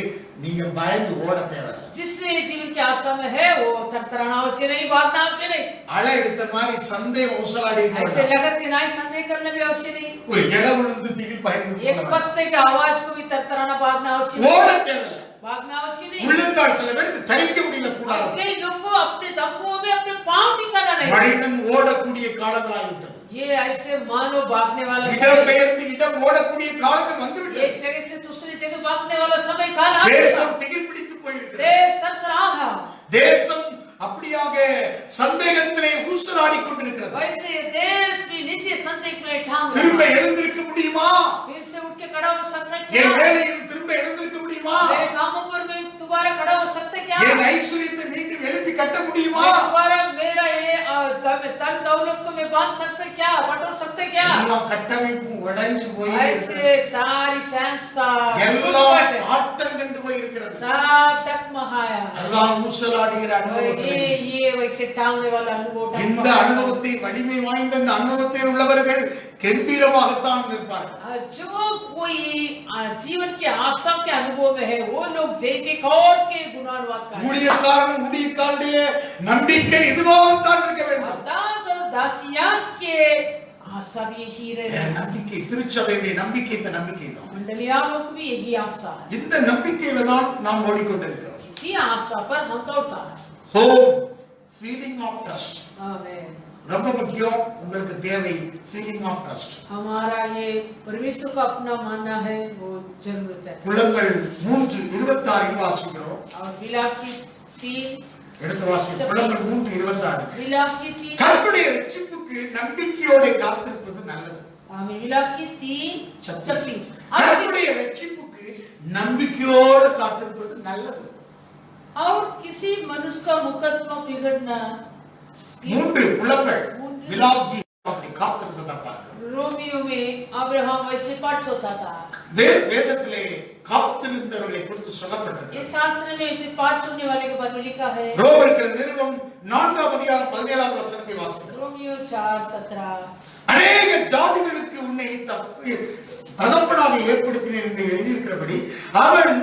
நீங்க பயந்து ஓட தேவையில்லை. जिससे जीवन की आशा में है वो थरथराना अवश्य नहीं, भागना अवश्य नहीं, அலை எடுத்த மாதிரி சந்தேகம் ஊசலாடி ऐसे लगत के नहीं संदेह करना भी अवश्य नहीं, ஒரு இலை விழுந்து திகில் பயந்து एक पत्ते की आवाज को भी थरथराना भागना अवश्य नहीं, ஓட தேவையில்லை. भागना अवश्य नहीं। உள்ளங்கால் சில பேருக்கு தரிக்க முடியல கூடாது. कई लोगों को अपने दम्भों में अपने पांव टिकाना नहीं। மனிதன் ஓடக்கூடிய காலங்களாகிவிட்டது. ये ऐसे मानो भागने वाला இடம் समय, பெயர்ந்து இடம் ஓடக்கூடிய காலங்கள் வந்துவிட்டது. एक जगह से दूसरी जगह भागने वाला समय काल आ गया। தேசம் திகில் பிடித்து போயிருக்கிறது. देश थरथराहा, தேசம் அப்படியாக சந்தேகத்திலே ஊசலாடி கொண்டிருக்கிறது. वैसे देश भी नित्य संदेह में ठान திரும்ப रहा है। எழுந்திருக்க முடியுமா? फिर से उठ के खड़ा हो सकता है என் क्या? வேலையில் திரும்ப எழுந்திருக்க முடியுமா? मेरे कामों पर मैं दोबारा खड़ा हो सकता है क्या? என் ஐஸ்வரியத்தை மீண்டும் எழுப்பி கட்ட முடியுமா? मैं दोबारा मेरा ये तन दौलत को मैं बांध सकता है क्या, बटोर सकता है क्या? எல்லாம் கட்டமைப்பும் உடைஞ்சு போய் ऐसे सारी संस्था எல்லாம் ஆட்டம் கண்டு போய் இருக்கிறது. सब डगमगाया। எல்லாம் ஊசலாடுகிற அனுபவத்திலே ये वैसे टांगने वाला अनुभव, இந்த அனுபவத்தை வலிமை வாய்ந்த இந்த அனுபவத்தில் உள்ளவர்கள் கம்பீரமாகத்தான் இருப்பார்கள். जो कोई जीवन के आशा के अनुभव में है वो लोग जय जयकार के गुणानुवाद का ஊழியக்காரன் ஊழியக்காருடைய நம்பிக்கை இதுவாகத்தான் இருக்க வேண்டும். दास और दासिया के आशा भी यही रहे। நம்பிக்கை திருச்சபையுடைய நம்பிக்கை இந்த நம்பிக்கை தான். मंडलिया लोग को भी यही आशा है, இந்த நம்பிக்கையில தான் நாம் ஓடிக்கொண்டிருக்கிறோம். इसी आशा पर हम दौड़ता है। ஹோப், ஃபீலிங் ஆஃப் ட்ரஸ்ட் आमीन। ரொம்ப முக்கியம். உங்களுக்கு தேவை ஃபீலிங் ஆஃப் ட்ரஸ்ட். हमारा ये परमेश्वर को अपना मानना है, वो जरूरत है। புலங்கள் 3:26 வாசிக்கிறோம். और विलाप की 3 எடுத்து வாசிக்கிறோம். புலங்கள் 3:26. विलाप की 3 கர்த்தருடைய ரட்சிப்புக்கு நம்பிக்கையோட காத்திருப்பது நல்லது. आमीन। विलाप की 3:26। கர்த்தருடைய ரட்சிப்புக்கு நம்பிக்கையோட காத்திருப்பது நல்லது. और किसी मनुष्य का मुकदमा बिगड़ना 3 புலங்கள் விலாப்தி அப்படி காத்திருந்ததை பார்க்கிறோம். रोमियो में अब्राहम वैसे पाठ होता था। வேதத்திலே காத்திருந்தவர்களை குறித்து சொல்லப்பட்டிருக்கிறது. ये शास्त्र में ऐसे पाठ सुनने वाले के बारे में लिखा है। ரோமர்கள் நிருபம் 4:17 வசனத்தை வாசிக்கிறோம். रोमियो 4:17। அநேக ஜாதிகளுக்கு உன்னை தகப்பனாக ஏற்படுத்தினேன் என்று எழுதியிருக்கிறபடி அவன்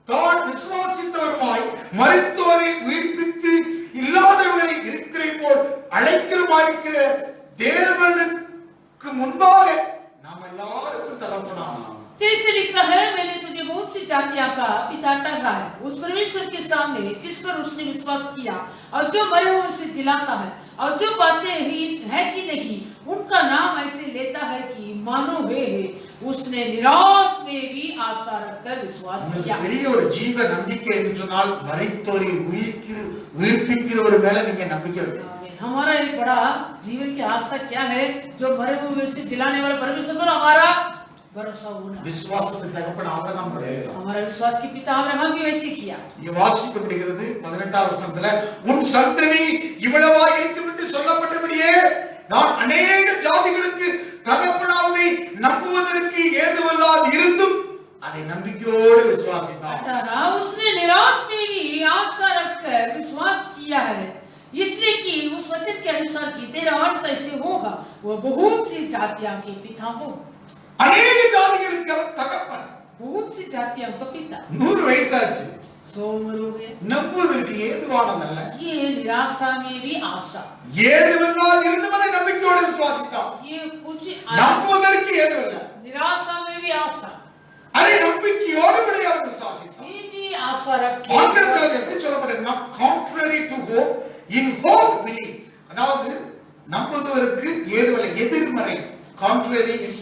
தான் விசுவாசித்தவருமாய் மரித்தோரை உயிர்ப்பித்து இல்லாதவர்களை இருக்கிற போல் அழைக்கிறமாயிருக்கிற தேவனுக்கு முன்பாக நாம் எல்லாருக்கும் தகப்பனானோம். जैसे लिखा है, मैंने तुझे बहुत सी जातियों का पिता ठहराया है, उस परमेश्वर के सामने जिस पर उसने विश्वास किया और जो मरे हुए से जिलाता है और जो बातें ही है कि नहीं उनका नाम ऐसे लेता है कि मानो वे है। उसने निराश में भी आशा रखकर विश्वास किया। பெரிய ஒரு ஜீவ நம்பிக்கை என்று சொன்னால் மரித்தோரை உயிர்ப்பிக்கிற ஒரு மேல நீங்க நம்பிக்கை வைக்கணும். हमारा एक बड़ा जीवन की आशा क्या है? जो मरे हुए से जिलाने वाला परमेश्वर पर हमारा भरोसा होना। விசுவாசத்தின் தகப்பன் ஆபிரகாம் கிடையாது. हमारा विश्वास के पिता अब्राहम भी वैसे किया। ये வாசிக்கப்படுகிறது 18ஆம் வசனத்துல உன் சந்ததி இவ்வளவா இருக்கும் என்று சொல்லப்பட்டபடியே நான் अनेक ஜாதிகளுக்கு தகப்பனாவதை நம்புவதற்கு ஏதுவல்லாது இருந்தும் அதை நம்பிக்கையோடு விசுவாசித்தான். उसने निराश में भी आशा रखकर विश्वास किया है, इसलिए कि उस वचन के अनुसार कि तेरा वंश ऐसे होगा, वो बहुत सी जातियों के पिता हो। अनेक ஜாதிகளுக்கு அவன் தகப்பன். बहुत सी जातियों का पिता। 100 வயசாச்சு. उम्र हो गया। நம்புவதற்கு ஏதுவானதல்ல. ये निराशा में भी आशा, ஏதுவெல்லாம் இருந்தவனை நம்பிக்கையோடு விசுவாசித்தான். ये कुछ நம்புவதற்கு ஏதுவல்ல. निराशा में भी आशा, அதை நம்பிக்கையோடு கூட அவன் விசுவாசித்தான். ये भी आशा रखे। ஆங்கிலத்தில் எப்படி சொல்லப்படுதுன்னா contrary to hope in hope believe. அதாவது நம்புவதற்கு ஏதுவல்ல, எதிர்மறை. contrary to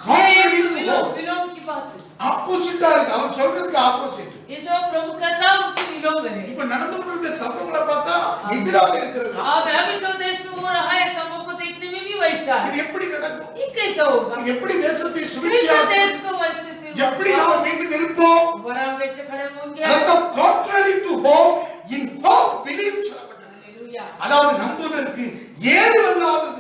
hope, विलोम की बात है। ஆப்போசிட்டா இருக்கு. அவர் சொல்றதுக்கு ஆப்போசிட். ये जो प्रभु कहता है उनकी विलोम है। இப்ப நடந்து கொண்டிருக்கிற சம்பவங்களை பார்த்தா எதிராக இருக்கிறது. अब अभी तो देश में हो रहा है, सबों को देखने में भी वैसा है। இது எப்படி நடக்கும்? ये कैसा होगा? எப்படி தேசத்தை कैसे சுபிட்சா देश को वैसे எப்படி நாம் மீண்டு நிற்போம்? वराम वैसे खड़े होंगे। அதாவது contrary to hope in hope believe சொல்லப்பட்டது. हालेलुया। அதாவது நம்புவதற்கு ஏதுவல்லாதது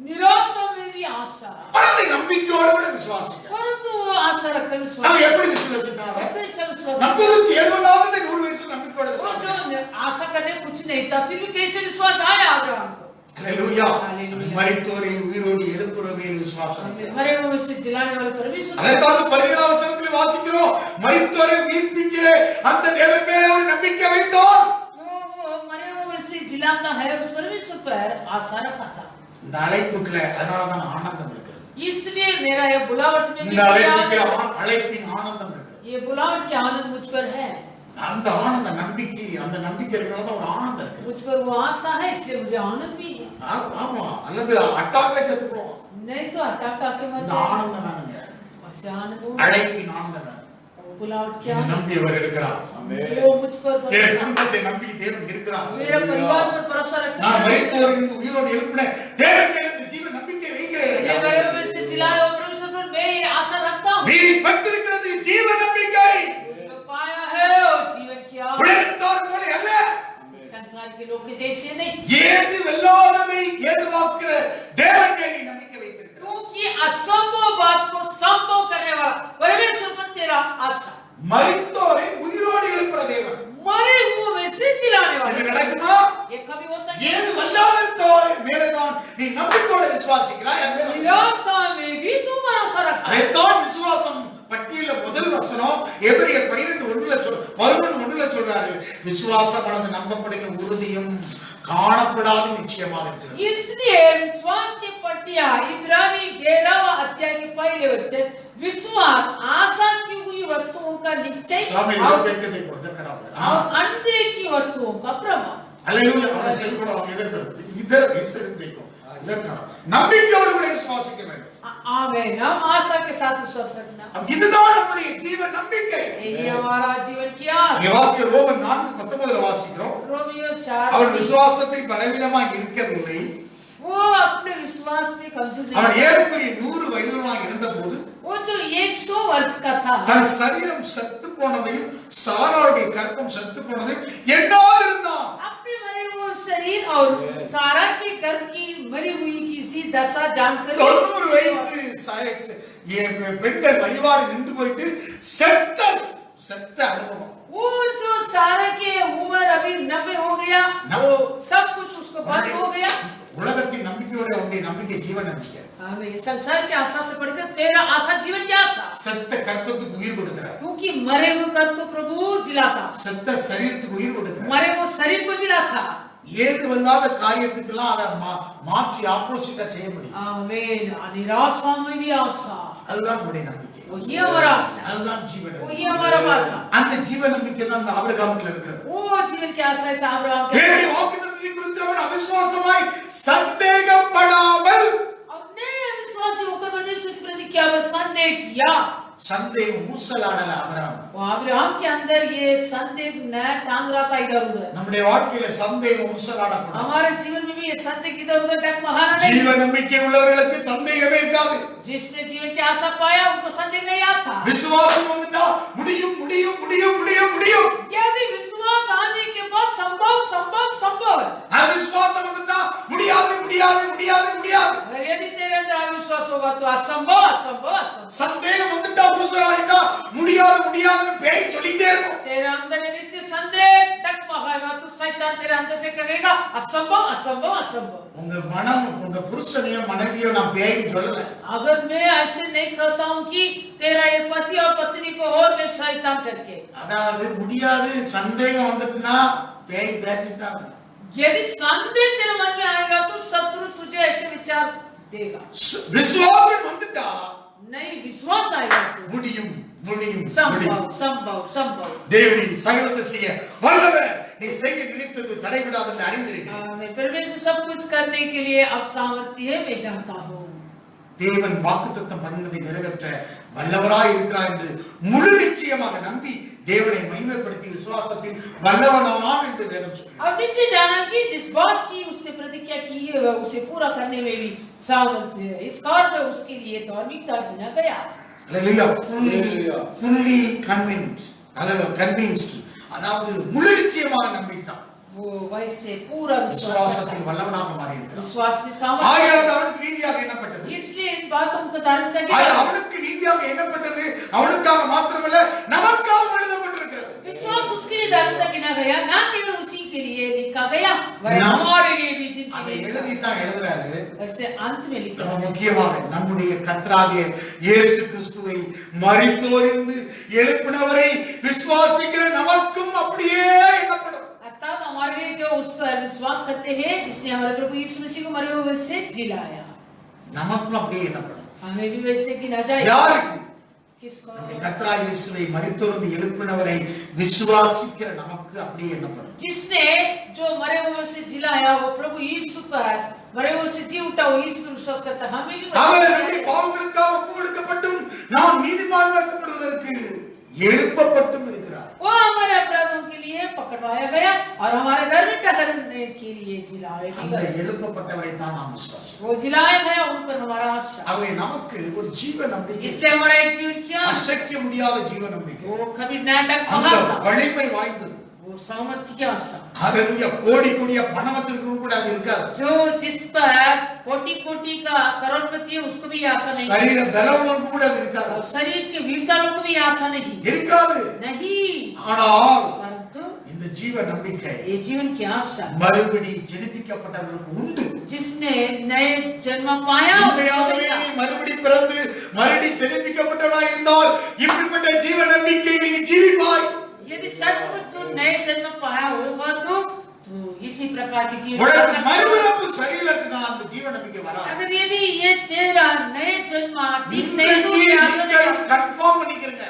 निराशा में भी आशा, அதை நம்பிக்கையோடு கூட விசுவாசிக்க. परंतु वो आशा रखकर நாம் विश्वास, எப்படி விசுவாசித்தாங்க? कैसे विश्वास, நம்புவதற்கு ஏதுவல்லாததை 100 வயசு நம்பிக்கையோடு वो விசுவாசித்தாங்க. जो आशा करने कुछ नहीं था, फिर भी कैसे विश्वास आया अब्राहम को? ஹalleluya. Hallelujah. மரித்தோரை உயிரோடு எழுப்புறவே விசுவாசம். मरे हुए से जिलाने वाले परमेश्वर, அதைத்தான் 17 வசனத்தில் வாசிக்கிறோம். மரித்தோரை உயிர்ப்பிக்கிற அந்த தேவன் மேலே ஒரு நம்பிக்கை வைத்தோம். वो मरे हुए से जिलाता है, उस परमेश्वर पर आशा रखा था। இந்த அழைப்புக்குள்ள அதனாலதான் ஆனந்தம் இருக்கிறது. इसलिए मेरा ये बुलावट में भी இந்த அழைப்பின் ஆனந்தம் இருக்கிறது. ये बुलावट के आनंद मुझ पर है, அந்த ஆனந்த நம்பிக்கை, அந்த நம்பிக்கை இருக்கிறது ஒரு ஆனந்தம் இருக்கு. मुझ पर वो आशा है, इसलिए मुझे आनंद भी है। ஆமா, அல்லது அட்டாக்ல செத்து போவோம். नहीं तो अटक आके मर இந்த जाए, ஆனந்தம் வேணுங்க. वैसे आनंद हो। அழைப்பின் ஆனந்தம் வேணும். बुलावट क्या है? நம்பியவர் இருக்கிறார். वो मुझ पर தேவ भरोसा, குடும்பத்தை நம்பி தேவன் இருக்கிறார். मेरा परिवार पर भरोसा रखता நான் है। மரித்தோரிலிருந்து உயிரோடு எழுப்பின தேவன் மேல் இந்த ஜீவ நம்பிக்கை ये வைக்கிறேன். मरे हुए से जिलाए हुए परमेश्वर पर मैं ये आशा रखता हूँ। நீ பெற்றிருக்கிறது ஜீவ நம்பிக்கை. जो पाया है वो जीवन क्या உலகத்தார் போல அல்ல. संसार के लोग के जैसे नहीं, ஏது வெல்லாததை ஏதுவாக்குற தேவன் மேல் நீ நம்பிக்கை வைத்திருக்கிறாய். क्योंकि असंभव बात को संभव करने वाला परमेश्वर पर तेरा आशा, மரித்தோரை உயிரோடு எழுப்புற தேவன். मरे हुए में से जिलाने இது वाला। நடக்குமா? ये कभी होता ஏது नहीं। வல்லாததோர் மேலதான் நீ நம்பிக்கையோடு விசுவாசிக்கிறாய். அந்த निराशा में भी तू भरोसा रखता है। அதைத்தான் விசுவாசம் பட்டியல முதல் வசனம் எபிரேயர் 12:1 சொல்றாரு. விசுவாசமானது நம்பப்படுகிற உறுதியும் காணப்படாத நிச்சயமாக இருக்கிறது. इसलिए विश्वास की पट्टिया इब्रानी 11वां अध्याय के पहले वचन, विश्वास आशा की हुई वस्तुओं का निश्चय சாமி और வேதத்தை கொடுத்திருக்கிறார். अनदेखी वस्तुओं का प्रमाण। அல்லேலூயா. அவன் செல்வட அவன் எதற்கு இதர் देखो இதற்கான நம்பிக்கையோடு கூட விசுவாசிக்க வேண்டும். आमेन। हम आशा के साथ विश्वास रखना, இதுதான் நம்முடைய ஜீவ நம்பிக்கை. यही हमारा जीवन की இங்க आशा। வாசிக்கிற ரோமன் 4:19 வாசிக்கிறோம். रोमियो அவன் 4, விசுவாசத்தில் பலவீனமாக இருக்கவில்லை. वो अपने विश्वास में कमजोर அவன் नहीं, ஏறக்குறைய 100 வயதுள்ளவனாக இருந்தபோது वो जो 100 वर्ष का था, தன் சரீரம் செத்து போனதையும் சாராவுடைய கற்பம் செத்து போனதையும் எண்ணாது இருந்தான். अपने मरे हुए शरीर और सारा के गर्भ की मरी हुई किसी दशा जानकर 90 வயசு பெண்கள் வழிபாடு நின்று போயிட்டு செத்த அனுபவம். वो जो सारा के उम्र अभी 90 हो गया, वो सब कुछ उसको बंद हो गया। உலகத்தின் நம்பிக்கையோட உன்னுடைய நம்பிக்கை ஜீவ நம்பிக்கை. हमें संसार की आशा से बढ़कर तेरा आशा जीवन की आशा, செத்த கற்பத்துக்கு உயிர் கொடுக்கிறார். क्योंकि मरे हुए गर्भ को प्रभु जिलाता, செத்த சரீரத்துக்கு உயிர் கொடுக்கிறார். मरे हुए शरीर को जिलाता। ஏதுவல்லாத காரியத்துக்கெல்லாம் அதை மாற்றி ஆப்போசிட்டா செய்ய முடியும். आमीन। निराशा में भी आशा, அதுதான் நம்முடைய நம்பிக்கை. वही हमारा आशा, அதுதான் ஜீவ वही நம்பிக்கை. हमारा आशा। அந்த ஜீவ நம்பிக்கை தான் அந்த ஆபிரகாமுக்குள்ள இருக்கிறது. वो जीवन की आशा है अब्राहम के, தேவனுடைய வாக்குத்தத்தத்தை குறித்து அவன் அவிசுவாசமாய் சந்தேகப்படாமல், और नए विश्वासी होकर परमेश्वर के प्रति क्या संदेह किया। சந்தேகம் ஊசலாடல அபிரகாம். वो अब्राहम के अंदर ये संदेह न टांग रहा था इधर उधर। நம்முடைய வாழ்க்கையில சந்தேகம் ஊசலாடக்கூடாது. हमारे जीवन में भी ये संदेह इधर उधर टकमकाना नहीं। ஜீவ நம்பிக்கை உள்ளவர்களுக்கு சந்தேகமே இருக்காது. जिसने जीवन की आशा पाया उनको संदेह नहीं आता। விசுவாசம் வந்துட்டா முடியும் முடியும் முடியும் முடியும் முடியும். यदि विश्वास आने के बाद संभव संभव संभव है। அவிசுவாசம் வந்துட்டா முடியாது முடியாது முடியாது முடியாது. अगर यदि तेरे अंदर अविश्वास होगा तो असंभव असंभव असंभव। சந்தேகம் வந்துட்டா ஊசலாடிட்டா முடியாது முடியாதுன்னு பேய் சொல்லிட்டே இருக்கும். तेरे अंदर नित्य संदेह टकमका आएगा तो शैतान तेरे अंदर से कहेगा असंभव असंभव असंभव। உங்க மனம் உங்க புருஷனையோ மனைவியோ நான் பேய்ன்னு சொல்லல. अगर मैं ऐसे नहीं कहता हूँ कि तेरा ये पति और पत्नी को और मैं शैतान करके, அதாவது முடியாது சந்தேகம் வந்துட்டுனா பேய் பேசிட்டாங்க. यदि संदेह तेरे मन में आएगा तो शत्रु तुझे ऐसे विचार देगा। விசுவாசம் வந்துட்டா नहीं विश्वास आएगा तो முடியும் முடியும் संभव संभव संभव। தேவனின் சகலத்தை செய்ய வல்லவர் நீ செய்ய நினைத்தது தடைவிடாது என்று அறிந்திருக்கிறேன். मैं परमेश्वर सब कुछ करने के लिए अब सामर्थ्य है मैं जानता हूँ। தேவன் வாக்குத்தத்தம் பண்ணினதை நிறைவேற்ற வல்லவராய் இருக்கிறார் என்று முழு நிச்சயமாக நம்பி தேவனை மகிமைப்படுத்தி விசுவாசத்தில் வல்லவனானான் என்று வேதம் சொல்கிறது. अब नीचे जाना कि जिस बात की उसने प्रतिज्ञा की है वह उसे पूरा करने में भी सामर्थ्य है। इस कारण में उसके लिए धार्मिकता गिना गया। Hallelujah. fully convinced. Hallelujah. Convinced. அதாவது முழு நிச்சயமாக நம்பிட்டான். वो वैसे पूरा விசுவாசத்தில் வல்லவனாக மாறி இருக்கிறான். विश्वास में सामर्थ्य। ஆகையால் அவனுக்கு நீதியாக எண்ணப்பட்டது. इसलिए इन बातों को धार्मिकता அது गिना। அவனுக்கு நீதியாக எண்ணப்பட்டது அவனுக்காக மாத்திரமல்ல நமக்காக எழுதப்பட்டிருக்கிறது. विश्वास उसके लिए धार्मिकता गिना गया, ना केवल उसी के लिए लिखा गया वह हमारे लिए भी அதை जिंदगी எழுதி தான் எழுதுறாரு. ऐसे अंत में लिखा। நம்ம முக்கியமாக நம்முடைய கர்த்தராகிய இயேசு கிறிஸ்துவை மரித்தோரிலிருந்து எழுப்பினவரை விசுவாசிக்கிற நமக்கும் அப்படியே எண்ணப்படும். अर्थात हमारे लिए जो उस पर विश्वास करते हैं जिसने हमारे प्रभु यीशु मसीह को मरे हुए से जिलाया, நமக்கும் அப்படியே எண்ணப்படும். हमें भी वैसे गिना जाएगा। யாருக்கு? किसको? நம்முடைய கர்த்தராகிய இயேசுவை மரித்தோரிலிருந்து எழுப்பினவரை விசுவாசிக்கிற நமக்கு அப்படியே எண்ணப்படும். जिसने जो मरे हुए से जिलाया वो प्रभु यीशु पर मरे हुए से जी उठा वो यीशु पर विश्वास करता हमें भी அவர் நம்முடைய பாவங்களுக்காக ஒப்பு கொடுக்கப்பட்டும் நாம் நீதிமான்களாக்கப்படுவதற்கு எழுப்பப்பட்டும் இருக்கிறார். वो हमारे अपराधों के लिए पकड़वाया गया और हमारे घर में ठहरने के लिए जिलाया அந்த गया। எழுப்பப்பட்டவரை தான் நாம் விசுவாசிக்கிறோம். वो जिलाया गया उन पर हमारा आशा। அவை நமக்கு ஒரு ஜீவ நம்பிக்கை, इसलिए हमारा एक जीवन क्या அசைக்க முடியாத ஜீவ நம்பிக்கை, वो कभी नाटक அந்த पहाड़ வலிமை வாய்ந்தது. वो सामर्थ्य की आशा ஹalleluya. கோடி கோடியா பணம் வச்சிருக்கவங்க கூட அது இருக்காது. जो जिस पर कोटि कोटि का करोड़पति है उसको भी आशा नहीं, சரீர பலவனுக்கு கூட அது இருக்காது. और शरीर के वीरताओं को भी आशा नहीं இருக்காது. नहीं। ஆனால் परंतु இந்த ஜீவ நம்பிக்கை ये जीवन की आशा மறுபடி ஜெனிப்பிக்கப்பட்டவர்களுக்கு உண்டு. जिसने नए जन्म पाया உண்மையாகவே நீ மறுபடி பிறந்து மறுபடி ஜெனிப்பிக்கப்பட்டவனாய் இருந்தால் இப்படிப்பட்ட ஜீவ நம்பிக்கையை நீ ஜீவிப்பாய். यदि सच में तू नए जन्म पाया होगा तो इसी प्रकार की जीवन உனக்கு कर सकता है। மறுபிறப்பு சரியில்லைன்னா அந்த ஜீவ நம்பிக்கை வராது. अगर यदि ये तेरा नए जन्म ठीक नहीं तो ये आशा नहीं। கன்ஃபார்ம் பண்ணிக்கிறங்க.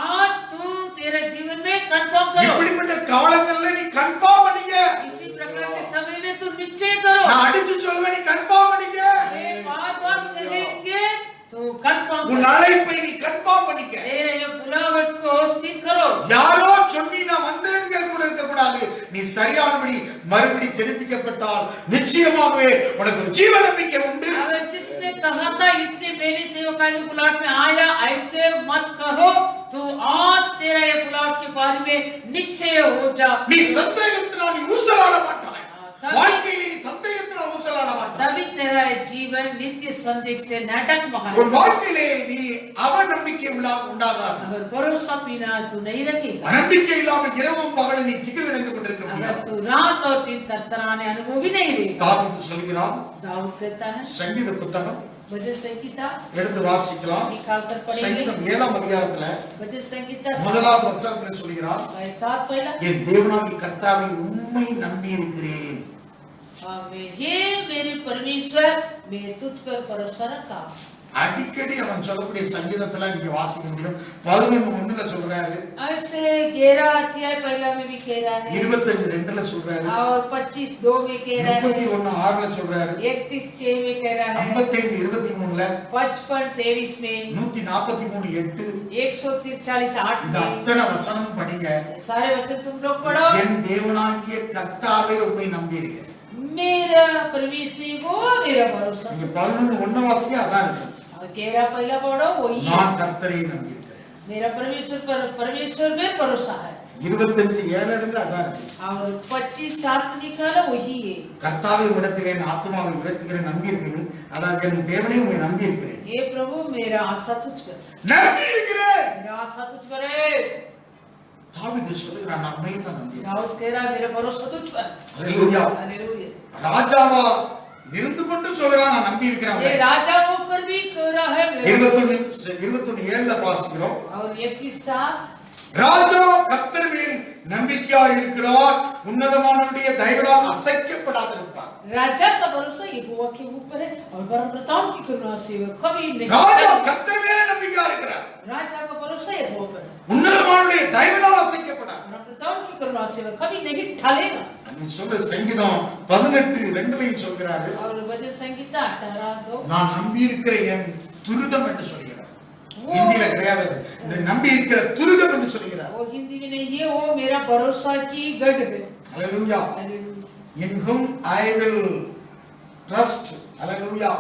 आज तू तेरे जीवन में कंफर्म करो, இப்படிப்பட்ட காலங்கள்ல நீ கன்ஃபார்ம் பண்ணிக்க. इसी प्रकार के समय में तू निश्चय करो। நான் அடிச்சு சொல்வேன் நீ கன்ஃபார்ம் பண்ணிக்க. बार-बार कहेंगे तो कंफर्म உன் करो। அழைப்பை நீ கன்ஃபார்ம் பண்ணிக்க. तेरे ये बुलावट को स्थिर करो। யாரோ சொல்லி நான் வந்தேன்ங்க கூட இருக்க கூடாது. நீ சரியானபடி மறுபடி ஜெனிப்பிக்கப்பட்டால் நிச்சயமாகவே உனக்கு ஒரு ஜீவ நம்பிக்கை உண்டு. अगर जिसने कहा था इसने मेरे सेवकाई के बुलावट में आया ऐसे मत कहो तो आज तेरा ये बुलावट के बारे में निश्चय हो जा। நீ சந்தேகத்தினால் நீ ஊசலாட மாட்டாய். வாழ்க்கையில் நீ சந்தேகத்தினால் ஊசலாட மாட்டாய். तभी तेरा जीवन नित्य संदेह से नाटक உன் महान। வாழ்க்கையிலே நீ அவநம்பிக்கை உண்டாகாது. अगर भरोसा बिना तू नहीं रखेगा, நம்பிக்கை இல்லாம இரவும் பகலும் நீ திகிலடைந்து கொண்டிருக்க अगर முடியாது. तू रात और दिन तरतराने अनुभव भी नहीं लेगा। தாவீது சொல்கிறான், दाऊद कहता है சங்கீத புத்தகம் भजन संहिता எடுத்து வாசிக்கலாம். निकाल कर पढ़ेंगे। சங்கீதம் 7ஆம் அதிகாரத்துல भजन संहिता முதலாவது வசனத்துல சொல்கிறான், 7 पहला என் தேவனாகிய கர்த்தாவை உம்மை நம்பி இருக்கிறேன். हे मेरे परमेश्वर मैं तुझ पर भरोसा रखा। அடிக்கடி அவன் சொல்லக்கூடிய சங்கீதத்துல நீங்க வாசிக்க முடியும். 11:1ல சொல்றாரு, ऐसे 11 अध्याय पहला में भी कह रहा है 25:2ல சொல்றாரு, और 25:2 में कह रहा है 31:6ல சொல்றாரு, 31:6 में कह रहा है 55:23ல 55:23 में 143:8 143:8 இந்த में அத்தனை வசனம் படிங்க. सारे वचन तुम लोग पढ़ो। என் தேவனாகிய கர்த்தாவே உம்மை நம்பி இருக்கிறேன். मेरा परमेश्वर को मेरा भरोसा। நீங்க 11:1 வாசிங்க அதான் இருக்கு. और 11 पहला पढ़ो वही है। நான் கர்த்தரை நம்பி இருக்கிறேன். मेरा परमेश्वर में भरोसा है। 25:7 எடுங்க அதான் இருக்கு. और 25:7 निकालो वही है। கர்த்தாவே உம்மிடத்திலே என் ஆத்துமாவை உயர்த்துகிறேன் நம்பி இருக்கிறேன். அதாவது என் தேவனே உம்மை நம்பி இருக்கிறேன். हे प्रभु मेरा आशा तुझ पर, நம்பி இருக்கிறேன். मेरा आशा तुझ पर है। தாவீது சொல்லுகிறான் நான் உம்மையே தான் நம்பியிருக்கிறேன். दाऊद कह रहा मेरा भरोसा तुझ पर। ஹல்லேலூயா. हालेलुया। ராஜாவா இருந்து கொண்டு சொல்றான் நான் நம்பி இருக்கிறேன். ये राजा होकर भी कह रहा है 21:7 வாசிக்கிறோம். और 21:7 ராஜா கர்த்தர் மேல் நம்பிக்கையா இருக்கிறார், உன்னதமானவருடைய தயவால் அசைக்கப்படாதிருப்பார். राजा का भरोसा यहोवा के ऊपर है और परमप्रताप की करुणा से वह कभी नहीं। ராஜா கர்த்தர் மேல் நம்பிக்கையா இருக்கிறார், राजा का भरोसा यहोवा पर है, உன்னதமானவருடைய தயவால் அசைக்கப்படார். परमप्रताप की करुणा से वह कभी नहीं ढलेगा। நீ சொல்ற சங்கீதம் 18:2 சொல்கிறாரு, और भजन संहिता 18:2 நான் நம்பி இருக்கிற என் துருகம் என்று சொல்கிறார். हिंदी கிடையாது, இந்த நம்பி இருக்கிற துருகம் என்று சொல்கிறார். वो हिंदी में नहीं है, वो मेरा भरोसा की गढ़ है। Hallelujah. Hallelujah. In whom I will trust. Hallelujah.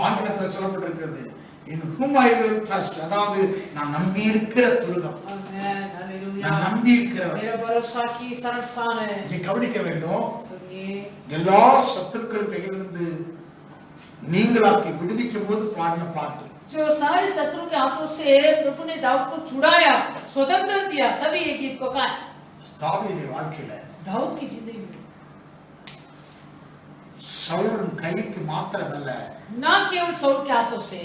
ஆங்கிலத்தில் சொல்லப்பட்டிருக்கிறது in whom I will trust, அதாவது நான் நம்பி இருக்கிற துருகம். आमेन। हालेलुया। நான் நம்பி இருக்கிற मेरा भरोसा की शरण स्थान है। நீ கவனிக்க வேண்டும், सुनिए, எல்லா சத்துருக்கள் கையிலிருந்து நீங்களாக்கி விடுவிக்கும் போது பாடின பாட்டு. जो सारे शत्रु के हाथों से प्रभु ने दाऊद को छुड़ाया, स्वतंत्र दिया, तभी ये गीत को गाया। தாவீது வாழ்க்கையில दाऊद की जिंदगी में சவுலின் கைக்கு மாத்திரமல்ல, ना केवल साउल के हाथों से,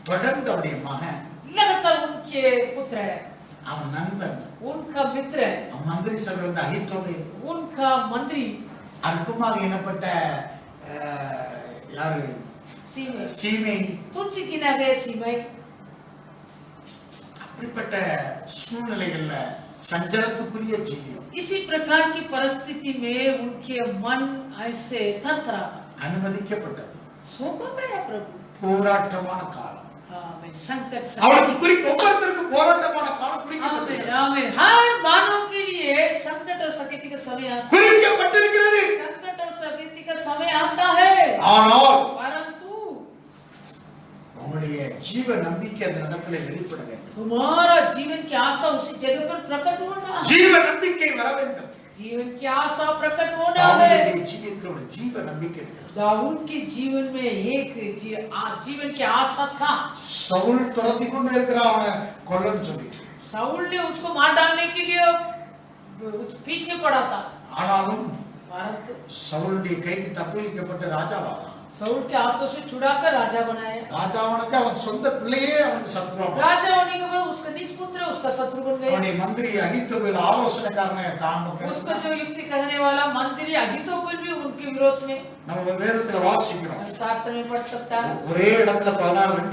தொடர்ந்து அவருடைய மகன், लगातार उनके पुत्र है, அவன் நண்பன், उनका मित्र है, அவன் மந்திரி சபையில் இருந்த அகித்தோபே, उनका मंत्री அற்புதமாக எண்ணப்பட்ட யாரு सीमे, சீமை, तुच्छ गिना गए सीमे। அப்படிப்பட்ட சூழ்நிலைகள்ல சஞ்சலத்துக்குரிய ஜீவியம் इसी प्रकार की परिस्थिति में उनके मन ऐसे थरथराता, அனுமதிக்கப்பட்டது. सौंपा गया प्रभु। போராட்டமான காலம், आमीन। संकट அவளுக்கு ஒவ்வொருத்தருக்கும் போராட்டமான காலம் குறிக்கப்பட்டது. आमीन, आमीन। हर मानव के लिए संकट और सकेती का समय आता है। குறிக்கப்பட்டிருக்கிறது. संकट और सकेती का समय आता है, ஆனால் परंतु உங்களுடைய ஜீவ நம்பிக்கை அந்த இடத்துல வெளிப்பட வேண்டும். तुम्हारा जीवन की आशा उसी जगह पर प्रकट होना है। ஜீவ நம்பிக்கை வர வேண்டும். जीवन की आशा प्रकट होना है। தாவீதுடைய ஜீவியத்தில் ஒரு ஜீவ நம்பிக்கை இருக்கிறது. दाऊद के जीवन में एक जीवन की आशा था। சவுல் துரத்தி கொண்டு இருக்கிறான் அவனை கொல்லன்னு சொல்லிட்டு, साउल ने उसको मार डालने के लिए पीछे पड़ा था, ஆனாலும் परंतु சவுலுடைய கைக்கு தப்புவிக்கப்பட்ட ராஜாவானான். साउल के हाथों से छुड़ाकर राजा बनाया। ராஜாவானுக்கு அவன் சொந்த பிள்ளையே அவனுக்கு சத்ருவா, राजा होने के बाद उसका निज पुत्र उसका शत्रु बन गया। அவனுடைய மந்திரி அகித்தோபேல் ஆலோசனைக்காரனை தான் उसका जो युक्ति कहने वाला मंत्री अहितोपेल भी उनके विरोध में நம்ம வேதத்துல வாசிக்கிறோம். शास्त्र में पढ़ सकता है। ஒரே இடத்துல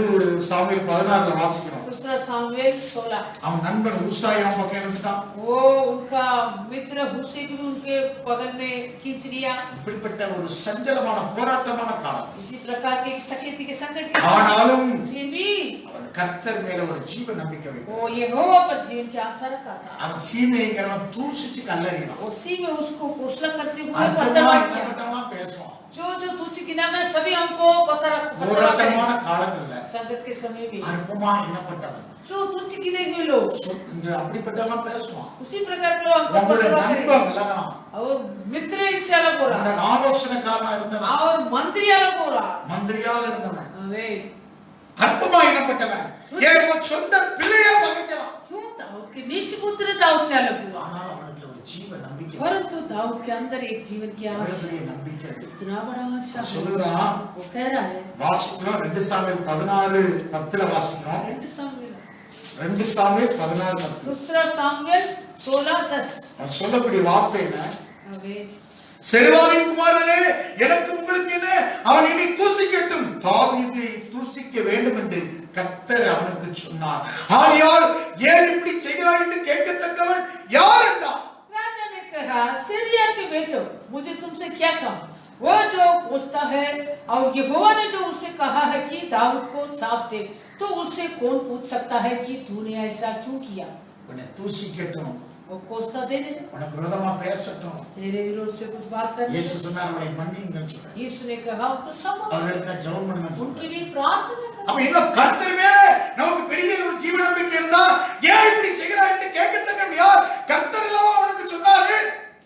2 சாமுவேல் 16ல வாசிக்கிறோம். दूसरा सामुएल 16। அவன் நண்பன் ஊசாய் அவன் பக்கம் இருந்துட்டான். वो उनका मित्र हुशै भी उनके बगल में खींच लिया। இப்படிப்பட்ட ஒரு சஞ்சலமான போராட்டமான காலம். इसी प्रकार के सकेती के संकट के ஆனாலும் फिर भी அவன் கர்த்தர் மேல ஒரு ஜீவ நம்பிக்கை வைத்தான். वो यहोवा पर जीवन की आशा रखा था। அவன் சீமைங்கிறவன் தூசிச்சு கல்லறினான். उसी में उसको घोषणा करते हुए அற்புதமா पत्थरवाह किया। என்னப்பட்டவன் பேசுவான். जो तुच्छ गिना गए सभी हमको पता போராட்டமான காலங்கள்ல संकट के समय भी அற்புதமா என்னப்பட்டவன் जो तुच्छ गिने हुए लोग இங்க அப்படிப்பட்டவன் பேசுவான். उसी प्रकार के लोग हमको உங்களுடைய पत्थरवाह நண்பன் करेंगे। விலகலாம், और मित्र इनसे अलग हो रहा, உங்களுடைய ஆலோசனைக்காரனா இருந்தவன், और मंत्री अलग हो रहा। மந்திரியாக இருந்தவன், वे அற்புதமா என்னப்பட்டவன் ஏன் உன் சொந்த பிள்ளையை பகைக்கலாம். क्यों दाऊद के निज पुत्र दाऊद से अलग हुआ, ஆனால் அவனுக்கு ஒரு ஜீவ நம்பிக்கை, परंतु दाऊद के अंदर एक जीवन की आशा, பெரிய நம்பிக்கை. इतना बड़ा आशा சொல்லுறான், वो कह रहा है। வாசிக்கிறோம் 2 சாமுவேல் 16:10 வாசிக்கிறோம். 2 सामुएल 2 சாமுவேல் 16:10 दूसरा सामुएल 16:10। அவன் சொல்லக்கூடிய வார்த்தை என்ன? वे செருயாவின் குமாரனே எனக்கு உங்களுக்கு என்ன, அவன் என்னை தூசிக்கட்டும், தாவீதை தூசிக்க வேண்டும் என்று கர்த்தர் அவனுக்கு சொன்னார். ஆகையால் ஏன் இப்படி செய்கிறாய் என்று கேட்கத்தக்கவன் யார் என்றான். राजा ने कहा, सिरिया के बेटो मुझे तुमसे क्या काम, वो जो पूछता है और यहोवा ने जो उससे कहा है कि दाऊद को साफ दे, तो उससे कौन पूछ सकता है कि तूने ऐसा क्यों किया। உன்னை தூசிக்கட்டும், वो कोस्ता दे दे, உனக்கு விரோதமா பேசட்டும். तेरे विरोध से कुछ बात करनी। இயேசு சொன்னார் அவளை மன்னியுங்கன்னு சொல்றார். यीशु ने कहा उनको क्षमा, அவர்களுக்கு ஜெபம் பண்ணுங்கன்னு उनके சொல்றார். लिए प्रार्थना करो। அப்ப இன்னும் கர்த்தர் மேல நமக்கு பெரிய ஒரு ஜீவ நம்பிக்கை இருந்தா ஏன் இப்படி செய்கிறாய் என்று கேட்கத்தக்கவன் யார்? கர்த்தர் அல்லவா அவனுக்கு சொன்னாரு.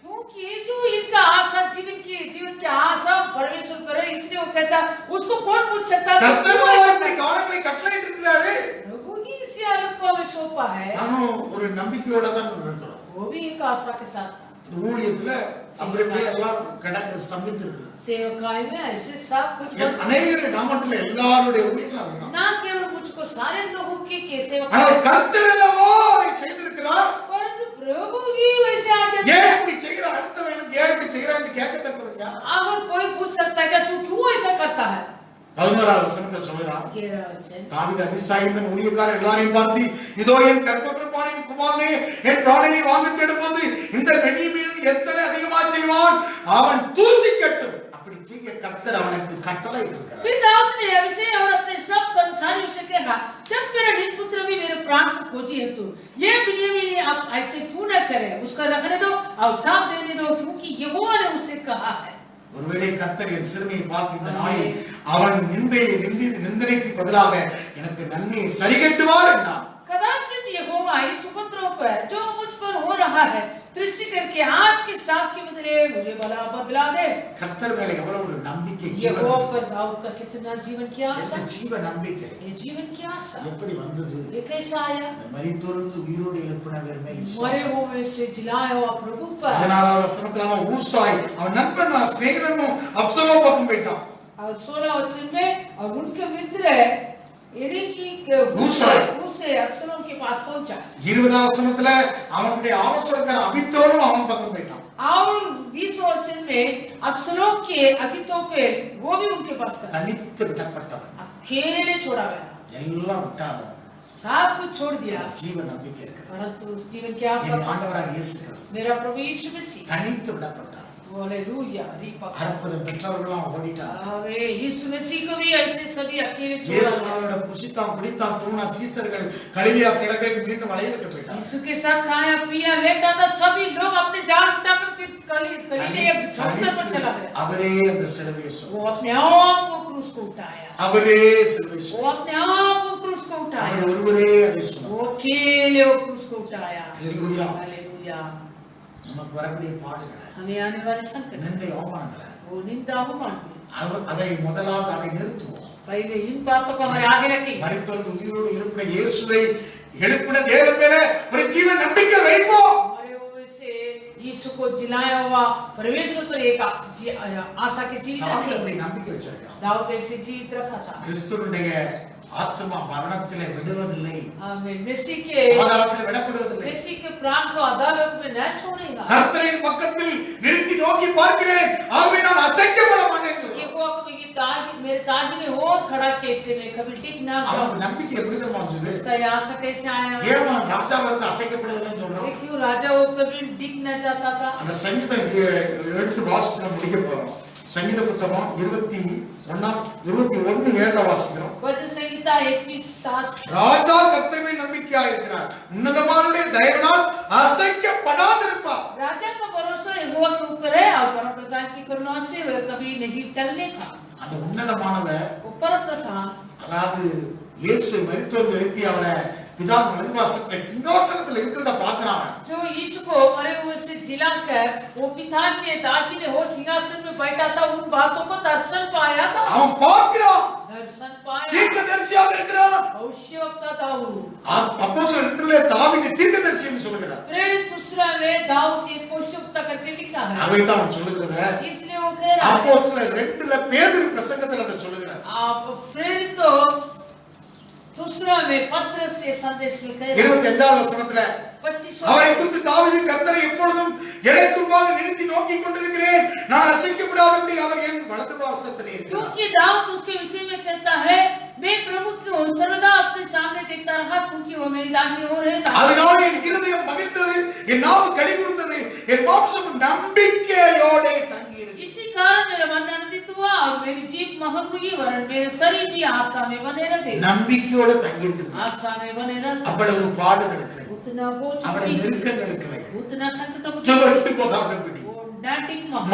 क्योंकि जो इनका आशा जीवन की आशा परमेश्वर करे, इसलिए वो कहता उसको कौन पूछ सकता है। கர்த்தர் அல்லவா இப்படி காரியங்களை கட்டளையிட்டு இருக்கிறாரு. प्रभु ही इसी हालत को हमें सौंपा है நானும் ஒரு நம்பிக்கையோட தான் இருக்கிறோம். वो भी एक आशा के साथ ஊழியத்துல அப்படி இப்படி எல்லாம் கடந்து ஸ்தம்பித்து இருக்கு. सेवकाई में ऐसे सब कुछ அநேக நாமத்துல எல்லாருடைய ஊழியங்களும் அதுதான். ना केवल मुझको सारे लोगों के सेवक ஆனால் கர்த்தர் அல்லவோ அதை செய்திருக்கிறார். परंतु प्रभु ही वैसे आगे ஏன் இப்படி செய்யற அடுத்தவனுக்கு ஏன் இப்படி செய்யறான்னு கேட்கத்தக்கவன் யார்? अगर कोई पूछ सकता है कि तू क्यों ऐसा करता है 11வது வசனத்தில் சொல்றான். தாவீது அபிஷாயின் ஊழியக்காரர் எல்லாரையும் பார்த்து இதோ என் கர்ப்பப்பிரபானின் குமாரனே என் பிராணனை வாங்கி தேடும்போது இந்த பென்யமீன் எத்தனை அதிகமா செய்வான் அவன் தூசிக்கட்டும். அப்படி செய்ய கர்த்தர் அவனுக்கு கட்டளை இருக்கிறார். फिर दाऊद ने अभिषेक और अपने सब कर्मचारियों से कहा जब मेरा निज पुत्र भी मेरे प्राण को खोजी है तो ये बिन्यामीन आप ऐसे क्यों न करे उसका रखने दो और साफ देने दो क्योंकि यहोवा ने उससे कहा है. ஒருவேளை கர்த்தர் என் சிறுமையை பார்த்து இந்த நாளில் அவன் நிந்தனைக்கு பதிலாக எனக்கு நன்மையை சரிகட்டுவார் என்றான். कदाचित यहोवा इस उपद्रव पर जो मुझ पर हो रहा है दृष्टि करके आज के साथ के बदले मुझे भला बदला दे. கர்த்தர் மேல எவ்வளவு ஒரு நம்பிக்கை. यहोवा पर दाऊद का कितना जीवन की आशा. ஜீவ நம்பிக்கை. ये जीवन की आशा எப்படி வந்தது? ये कैसा आया? மரித்தோர்ந்து உயிரோடு எழுப்பினவர் மேல் मरे हुए से जिलाया हुआ प्रभु पर. 16வது வசனத்துல அவன் ஊசாய் அவன் நண்பன் ஸ்நேகிதனும் அப்சலோம் பக்கம் போயிட்டான். और 16 वचन में और उनके मित्र ஊசாய் अब्सलोम के पास पहुंचा. 20வது வசனத்துல அவனுடைய ஆலோசகர் அபித்தோலும் அவன் பக்கம் போயிட்டான். और 20 वचन में अब्सलोम के अहीतोपेल वो भी उनके पास था. தனித்து விடப்பட்டவன். अकेले छोड़ा गया. எல்லாம் விட்டாங்க. सब कुछ छोड़ दिया. ஜீவ நம்பிக்கை இருக்கு. परंतु जीवन की आशा. ஆண்டவராகிய இயேசு கிறிஸ்து मेरा प्रभु यीशु मसीह தனித்து விடப்பட்டார். हालेलुया. रीपा அற்புதம் பெற்றவர்களாம் ஓடிட்டாங்க. आवे यीशु मसीह को भी ऐसे सभी अकेले छोड़ा. இயேசுவோட புசித்தான் குடித்தான் தூணா சீசர்கள் கலிலியா கிழக்கைக்கு மீண்டும் வளையலுக்கு போயிட்டாங்க. यीशु के साथ खाया पिया लेटा था सभी लोग अपने जान तक गलीले छोड़कर पर चला गया. அவரே அந்த சிலுவையை वो अपने आप को क्रूस को उठाया. அவரே சிலுவை वो अपने आप को क्रूस को उठाया. அவர் ஒருவரே அதை சொன்னார். वो अकेले वो क्रूस को उठाया. हालेलुया. हालेलुया. நமக்கு வரக்கூடிய பாடுகள் हमें आने वाले संकट நிந்தை அவமானங்கள் वो निंदा अवमान அதை முதலாவது அதை நிறுத்துவோம். पहले इन बातों को हमारे आगे रखें. மரித்தோர் உயிரோடு எழுப்பின இயேசுவை எழுப்பின தேவன் மேல ஒரு ஜீவ நம்பிக்கை வைப்போம். हमारे ओर से यीशु को जिलाया हुआ परमेश्वर पर एक आशा के जीवित தாவீது रखे. அப்படி நம்பிக்கை வச்சிருக்கான். दाऊद ऐसे जीवित रखा था. கிறிஸ்துவினுடைய ஆத்மா மரணத்திலே விடுவதில்லை. आमीन. मसीह के பாதாளத்தில் விடப்படுவதில்லை. मसीह के प्राण को अदालत में न छोड़ेगा. கர்த்தரின் பக்கத்தில் நிறுத்தி நோக்கி பார்க்கிறேன் ஆகவே நான் அசைக்கப்பட மாட்டேன். यहोवा को ये ताज मेरे ताज ने और खड़ा किया इसलिए मैं कभी टिक ना அவன் जाऊं. நம்பிக்கை எப்படி தெரியுது? उसका ये आशा कैसे आया? ஏன் ராஜா வந்து அசைக்கப்படவில்லைன்னு சொல்றோம்? क्यों राजा वो कभी टिक ना चाहता था? அந்த சங்கீதம் எடுத்து வாசித்து முடிக்க போறோம். சங்கீத புத்தகம் 21:7 வாசிக்கிறோம். वचन संहिता 21:7. ராஜா கர்த்தரை நம்பிக்கையா இருக்கிறார். உன்னதமானவருடைய தயவினால் அசைக்கப்படாதிருப்பார். राजा का भरोसा यहोवा के ऊपर है और परम प्रधान की करुणा से वह कभी नहीं टलने का. அந்த உன்னதமானவர் ऊपर प्रधान அதாவது இயேசுவை மரித்தோர் எழுப்பி அவரை பிதா வலதுபாசத்துல சிங்காசனத்துல இருக்கிறத பார்க்கறான். जो यीशु को मरे हुए से जिलाकर वो पिता के दाहिने ओर सिंहासन में बैठा था उन बातों को दर्शन पाया था. அவன் பார்க்கறான். दर्शन पाया. தீர்க்கதரிசியாக இருக்கிறான். भविष्यवक्ता दाऊद. அப்போஸ்தலர்களே தாவீது தீர்க்கதரிசின்னு சொல்றார். प्रेरित दूसरा में दाऊद ये भविष्यवक्ता करके लिखा है. அவை தான் அவன் சொல்லுகிறத. इसलिए वो कह रहा है. அப்போஸ்தலர் 2ல பேதுரு பிரசங்கத்துல அத சொல்லுகிறார். आप प्रेरित तो दूसरा में पत्र से संदेश में कह रहा है. 25வது வசனத்துல 25 அவரை குறித்து தாவீது கர்த்தரை எப்பொழுதும் இளைக்கும்பாக நிறுத்தி நோக்கிக் கொண்டிருக்கிறேன் நான் அசைக்கப்படாதபடி அவர் என் வலதுபாசத்திலே இருக்கிறார். क्योंकि दाऊद उसके विषय में कहता है मैं प्रभु को सर्वदा अपने सामने देखता रहा क्योंकि वो मेरी दाहिनी ओर है. அதனால என் இருதயம் மகிழ்ந்தது என் நாவு களிகூர்ந்தது என் மாம்சம் நம்பிக்கையோடு தங்கியிருந்தது. इसी कारण मेरा मन आनंदित हुआ और मेरी जीभ महक हुई वरन मेरे शरीर भी आशा में बने रहे. நம்பிக்கையோடு தங்கியிருந்தது. आशा में बने रहे. அவ்வளவு பாடுகள் இல்லை. उतना बोझ அவ்வளவு नहीं. நெருக்கங்களுக்கு இல்லை. उतना संकट துவண்டு போகாதபடி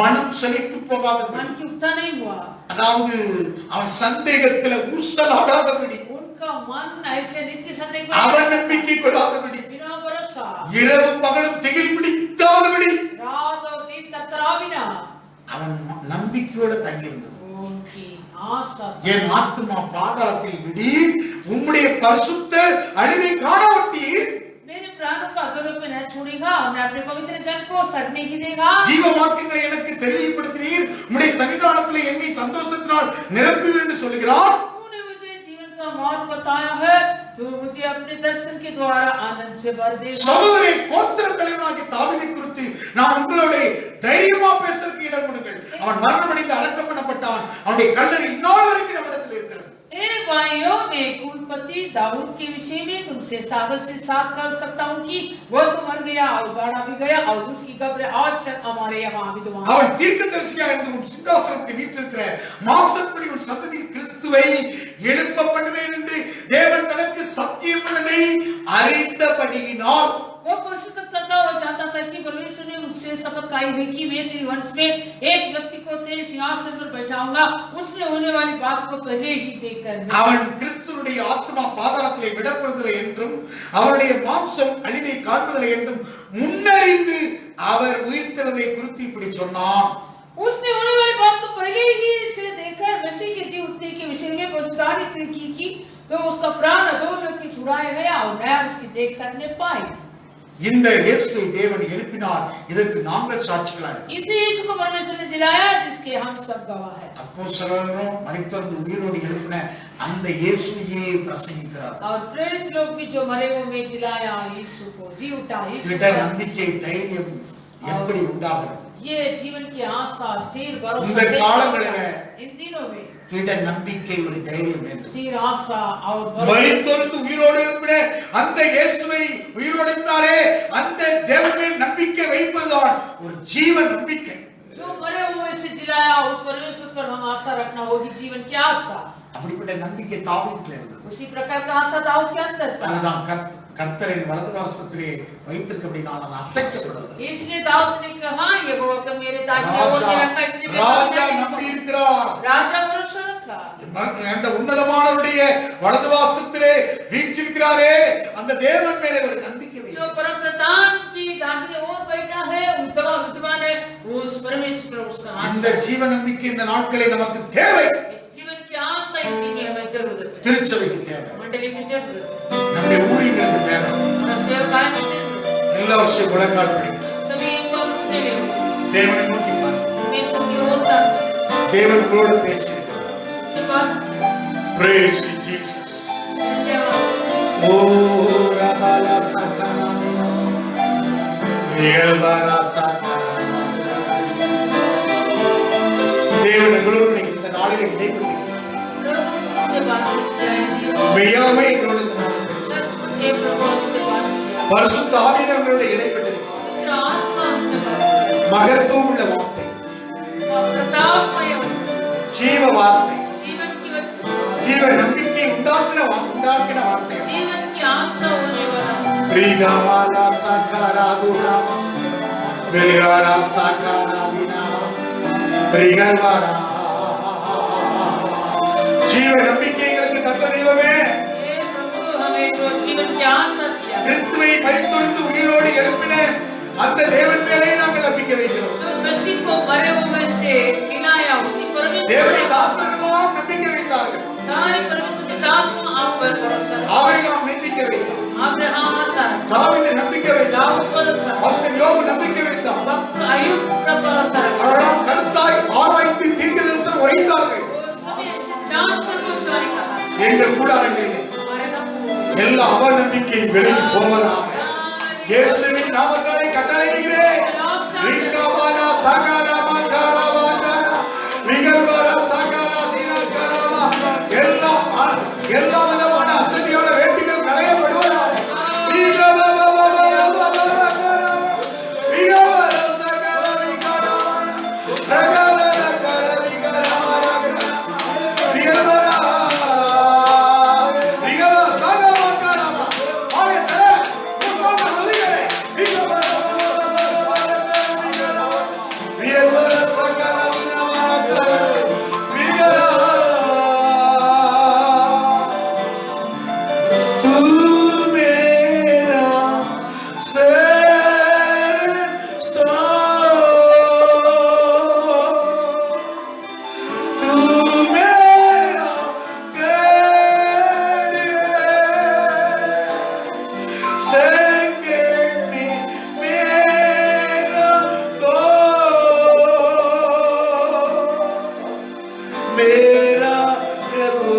மனம் செழித்து போகாதபடி मन की उठा नहीं हुआ. அதாவது அவன் சந்தேகத்துல ஊசலாடாதபடி उनका मन ऐसे नित्य संदेह में அவன் நம்பிக்கை கொள்ளாதபடி बिना भरोसा இரவும் பகலும் திகில் பிடிக்காதபடி रात और दिन ततरा बिना அவன் நம்பிக்கையோட தங்கியிருந்தது. उनकी आशा என் ஆத்துமா பாதாளத்தில் விடி உம்முடைய பரிசுத்த அழிவை காண ஒட்டி आंदोलन में न छोड़ेगा, मैं अपने पवित्र जन को सड़ने ही देगा। ஜீவ வாக்குகளை எனக்கு தெரியப்படுத்தினீர், உம்முடைய சன்னிதானத்திலே என்னை சந்தோஷத்தினால் நிரப்புவீர் என்று சொல்கிறார். तूने मुझे जीवन का मार्ग बताया है, तू मुझे अपने दर्शन के द्वारा आनंद से भर देगा। சகோதரரே, கோத்திர தலைவனாகிய தாவீதை குறித்து நான் உங்களோட தைரியமா பேசுறதுக்கு இடம் கொடுங்கள். அவன் மரணமடைந்து அடக்கம் பண்ணப்பட்டான். அவனுடைய கல்லறை இந்நாள் வரைக்கும் நம்மிடத்தில் இருக்கிறது. ए भाइयों, मैं कुलपति दाऊद के विषय में तुमसे सागर से साथ कर सकता हूँ कि वो तो मर गया और गाड़ा भी गया और उसकी कब्र आज तक हमारे यहाँ विद्यमान है। அவன் தீர்க்கதரிசியா இருந்து உன் சிங்காசனத்தில் வீற்றிருக்கிற மாம்சப்படி உன் சந்ததி கிறிஸ்துவை எழுப்ப பண்ணுவேன் என்று தேவன் தனக்கு சத்தியம் பண்ணதை அறிந்தபடியினால் वो परिशुद्ध करता और जानता था कि परमेश्वर ने मुझसे शपथ खाई है कि मैं तेरे वंश में एक व्यक्ति को तेरे सिंहासन पर बैठाऊंगा। उसने होने वाली बात को पहले ही देखकर அவன் கிறிஸ்துவுடைய ஆத்மா பாதாளத்திலே விடப்படுதலை என்றும் அவருடைய மாம்சம் அழிவை காண்பதில்லை என்றும் முன்னறிந்து அவர் உயிர்த்தெழுதலை குறித்து இப்படி சொன்னான். उसने होने वाली बात को पहले ही से देखकर मसीह के जी उठने के विषय में भविष्यवाणी की तो उसका प्राण अधोलोक की छुड़ाया गया और नया उसकी देख सकने पाए। இந்த இயேசுவை தேவன் எழுப்பினார். இதற்கு நாங்கள் சாட்சிகளாய். इसी यीशु को परमेश्वर ने जिलाया जिसके हम सब गवाह हैं। அப்போஸ்தலரும் மரித்தோர்ந்து உயிரோடு எழுப்பின அந்த இயேசுவையே பிரசங்கிக்கிறார். और प्रेरित लोग भी जो मरे हुए में जिलाया यीशु को, जी उठा यीशु திட நம்பிக்கை தைரியம் எப்படி உண்டாகிறது? ये जीवन की आशा स्थिर भरोसा இந்த காலங்களில इन दिनों में திட நம்பிக்கை ஒரு தைரியம் வேண்டும். स्थिर आशा और भरोसा மரித்தோர்ந்து உயிரோடு எழுப்பின அந்த இயேசுவை உயிரோடு எழுப்பினாரே, அந்த தேவனை நம்பிக்கை வைப்பதுதான் ஒரு ஜீவ நம்பிக்கை. जो मरे हुए से जिलाया उस परमेश्वर पर हम आशा रखना होगी जीवन की आशा। அப்படிப்பட்ட நம்பிக்கை தாவீதுக்கு இருந்தது. उसी प्रकार का आशा दाऊद के अंदर था। அதுதான் கர்த்தரின் வலது வாசத்திலே வைத்திருக்கபடி நான் அசைக்கப்படுவது. इसलिए दाऊद ने कहा ये वो कि मेरे दाहिने ओर से रखा, इसलिए ராஜா நம்பி இருக்கிறார். राजा भरोसा रखा। அந்த உன்னதமானவருடைய வலது வாசத்திலே வீற்றிருக்கிறாரே, அந்த தேவன் மேலே ஒரு நம்பிக்கை வை. जो परम प्रधान की दाहिने ओर बैठा है, विद्वान है, उस परमेश्वर पर उसका இந்த आशा। ஜீவ நம்பிக்கை இந்த நாட்களில் நமக்கு தேவை. इस जीवन की आशा इतनी में हमें जरूरत है। திருச்சபைக்கு தேவை, मंडली की जरूरत है, நம்முடைய ஊழியர்களுக்கு தேவை. हमारा सेवकाई में जरूरत है। எல்லா விஷயம் முழங்கால் படிக்கும். सभी इनको अपने में தேவனை நோக்கி பாருங்க. परमेश्वर की ओर तक தேவன் உங்களோடு பேசியிருக்கிறார். से बात Praise Jesus. धन्यवाद। ஓ ரபலா சகலா ரியல்பரா சகலா. தேவன் உங்களோடு இந்த நாளில் இடைப்பட்டிருக்கிறார். से बात करते हैं। மெய்யாகவே எங்களோடு இந்த நாளில் பேசுகிறார். सच मुझे प्रभु से बात किया। பரிசுத்த ஆவியானவர் உங்களோடு இடைப்பட்டிருக்கிறார். पवित्र आत्मा से बात किया। மகத்துவம் உள்ள வார்த்தை, और प्रतापमय वचन, ஜீவ வார்த்தை, जीवन की वचन, ஜீவ நம்பிக்கை உண்டாக்கின வார்த்தை. जीवन की आशा होने वाला वचन। பிரிகமாலா சகரா துராமா பிரிகரா சகரா தினாமா பிரிகல்வாரா. ஜீவ நம்பிக்கைகளுக்கு தந்த தெய்வமே, हे प्रभु हमें जो जीवन की आशा दिया, கிறிஸ்துவை மரித்தொழிந்து உயிரோடு எழுப்பின அந்த தேவன் மேலே நாங்கள் நம்பிக்கை வைக்கிறோம். जो मसीह को मरे हुए से जिलाया, उसी परमेश्वर தேவனுடைய पर தாசர்களெல்லாம் நம்பிக்கை வைத்தார்கள். सारे परमेश्वर के दास आप पर भरोसा रखा। ஆபிரகாம் நம்பிக்கை வைத்தார். अब्राहम आशा रखा, தாவீது நம்பிக்கை வைத்தார். दाऊद भरोसा रखा, பக்தன் யோபு நம்பிக்கை வைத்தார். भक्त अय्यूब का भरोसा रखा। அவர்களாம் கருத்தாய் ஆராய்ந்து தீர்க்கதரிசனம் உரைத்தார்கள். वो सभी ऐसे जांच कर भविष्यवाणी कहा, எங்கள் கூடாரங்களிலே हमारे तक எல்லா அவநம்பிக்கை விலகி போவதாக இயேசுவின் நாமத்தினாலே கட்டளையிடுகிறேன். ரிங்கபாலா சகலமா கரவாகா ரிங்கபாலா சகல தினகரமா எல்லா விதமான அசதியான வேட்டுகள் களையப்படுவதாக. तेरा प्रभु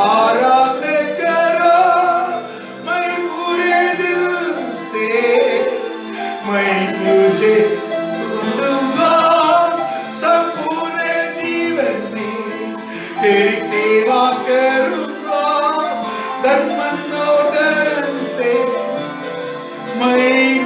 आराधना करो मैं पूरे दिल से मैं तुझे ढूंढूंगा संपूर्ण जीवन में तेरी सेवा करूंगा धन मन और धन से मैं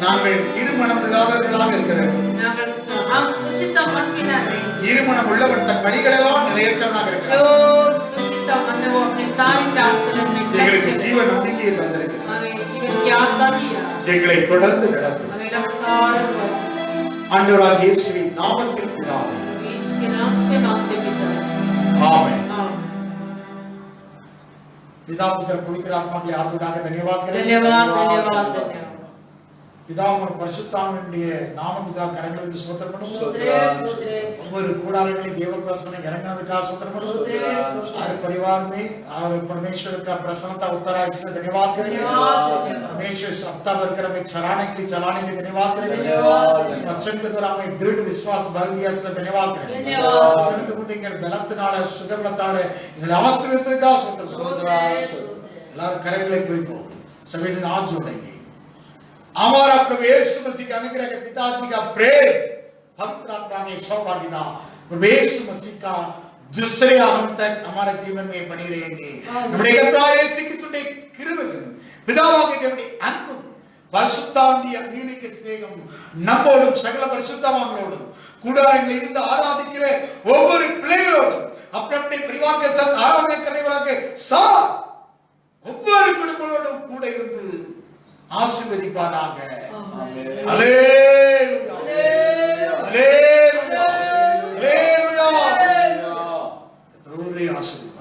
நாங்கள் இருமனம் உள்ளவர்களாக இருக்கிறோம். हम तुचित्ता मन बिना रहे, இருமனம் உள்ளவன் தன் வழிகளெல்லாம் நிறைவேற்றவனாக जो இருக்கிறான். तुचित्ता मन है वो अपने सारी चाल चलन में எங்களுக்கு चल ஜீவ நம்பிக்கையை தந்திருக்கிறார். हमें जीवन की आशा दिया, எங்களை தொடர்ந்து நடத்தும். हमें लगातार ஆண்டவராகிய இயேசுவின் நாமத்தில் பிதாவே. इसके नाम से मांगते पिता, ஆமென். आमीन। पिता पुत्र पवित्र आत्मा के हाथ उठाकर धन्यवाद करें। धन्यवाद धन्यवाद धन्यवाद। पिता और பரிசுத்தாவினுடைய நாமத்துக்காக கரங்களை வைத்து ஸ்தோத்திரம் பண்ணுவோம். ஒவ்வொரு கூடாரங்களில் தேவ பிரசன்னம் இறங்கினதுக்காக ஸ்தோத்திரம் பண்ணுவோம். हर परिवार में और परमेश्वर का प्रसन्नता उतरा इसलिए धन्यवाद करेंगे। परमेश्वर सप्ताह भर कर हमें चलाने के लिए धन्यवाद करेंगे। इस वचन के द्वारा हमें दृढ़ विश्वास बल दिया इसलिए धन्यवाद करेंगे। संतुकुटिंगे बलத்தினால சுகபலத்தால எங்களை ஆசீர்வதித்ததுக்காக ஸ்தோத்திரம்। எல்லாரும் கரங்களை வைப்போம்। सभी जन हाथ जोड़ेंगे। हमारा प्रभु यीशु मसीह का अनुग्रह के पिताजी का प्रेम पवित्र आत्मा में सौभाग्यता प्रभु यीशु मसीह का दूसरे आगमन तक हमारे जीवन में बनी रहेंगे। நம்முடைய கர்த்தராகிய இயேசு கிறிஸ்துவின் கிருபையும் பிதாவாகிய தேவனுடைய அன்பும் பரிசுத்தாவிய அந்யோன்ய சிநேகமும் நம்மோடும் சகல பரிசுத்தவான்களோடும் கூடாரங்களில் இருந்து ஆராதிக்கிற ஒவ்வொரு பிள்ளைகளோடும் अपने परिवार के साथ आराधना करने वाला के साथ ஒவ்வொரு குடும்பங்களோடும் கூட இருந்து ஆசீர்வதிப்பாராக। ஆமென்। ஹalleluya ஹalleluya ஹalleluya ஹalleluya। ஆசீர்வதிப்பாராக।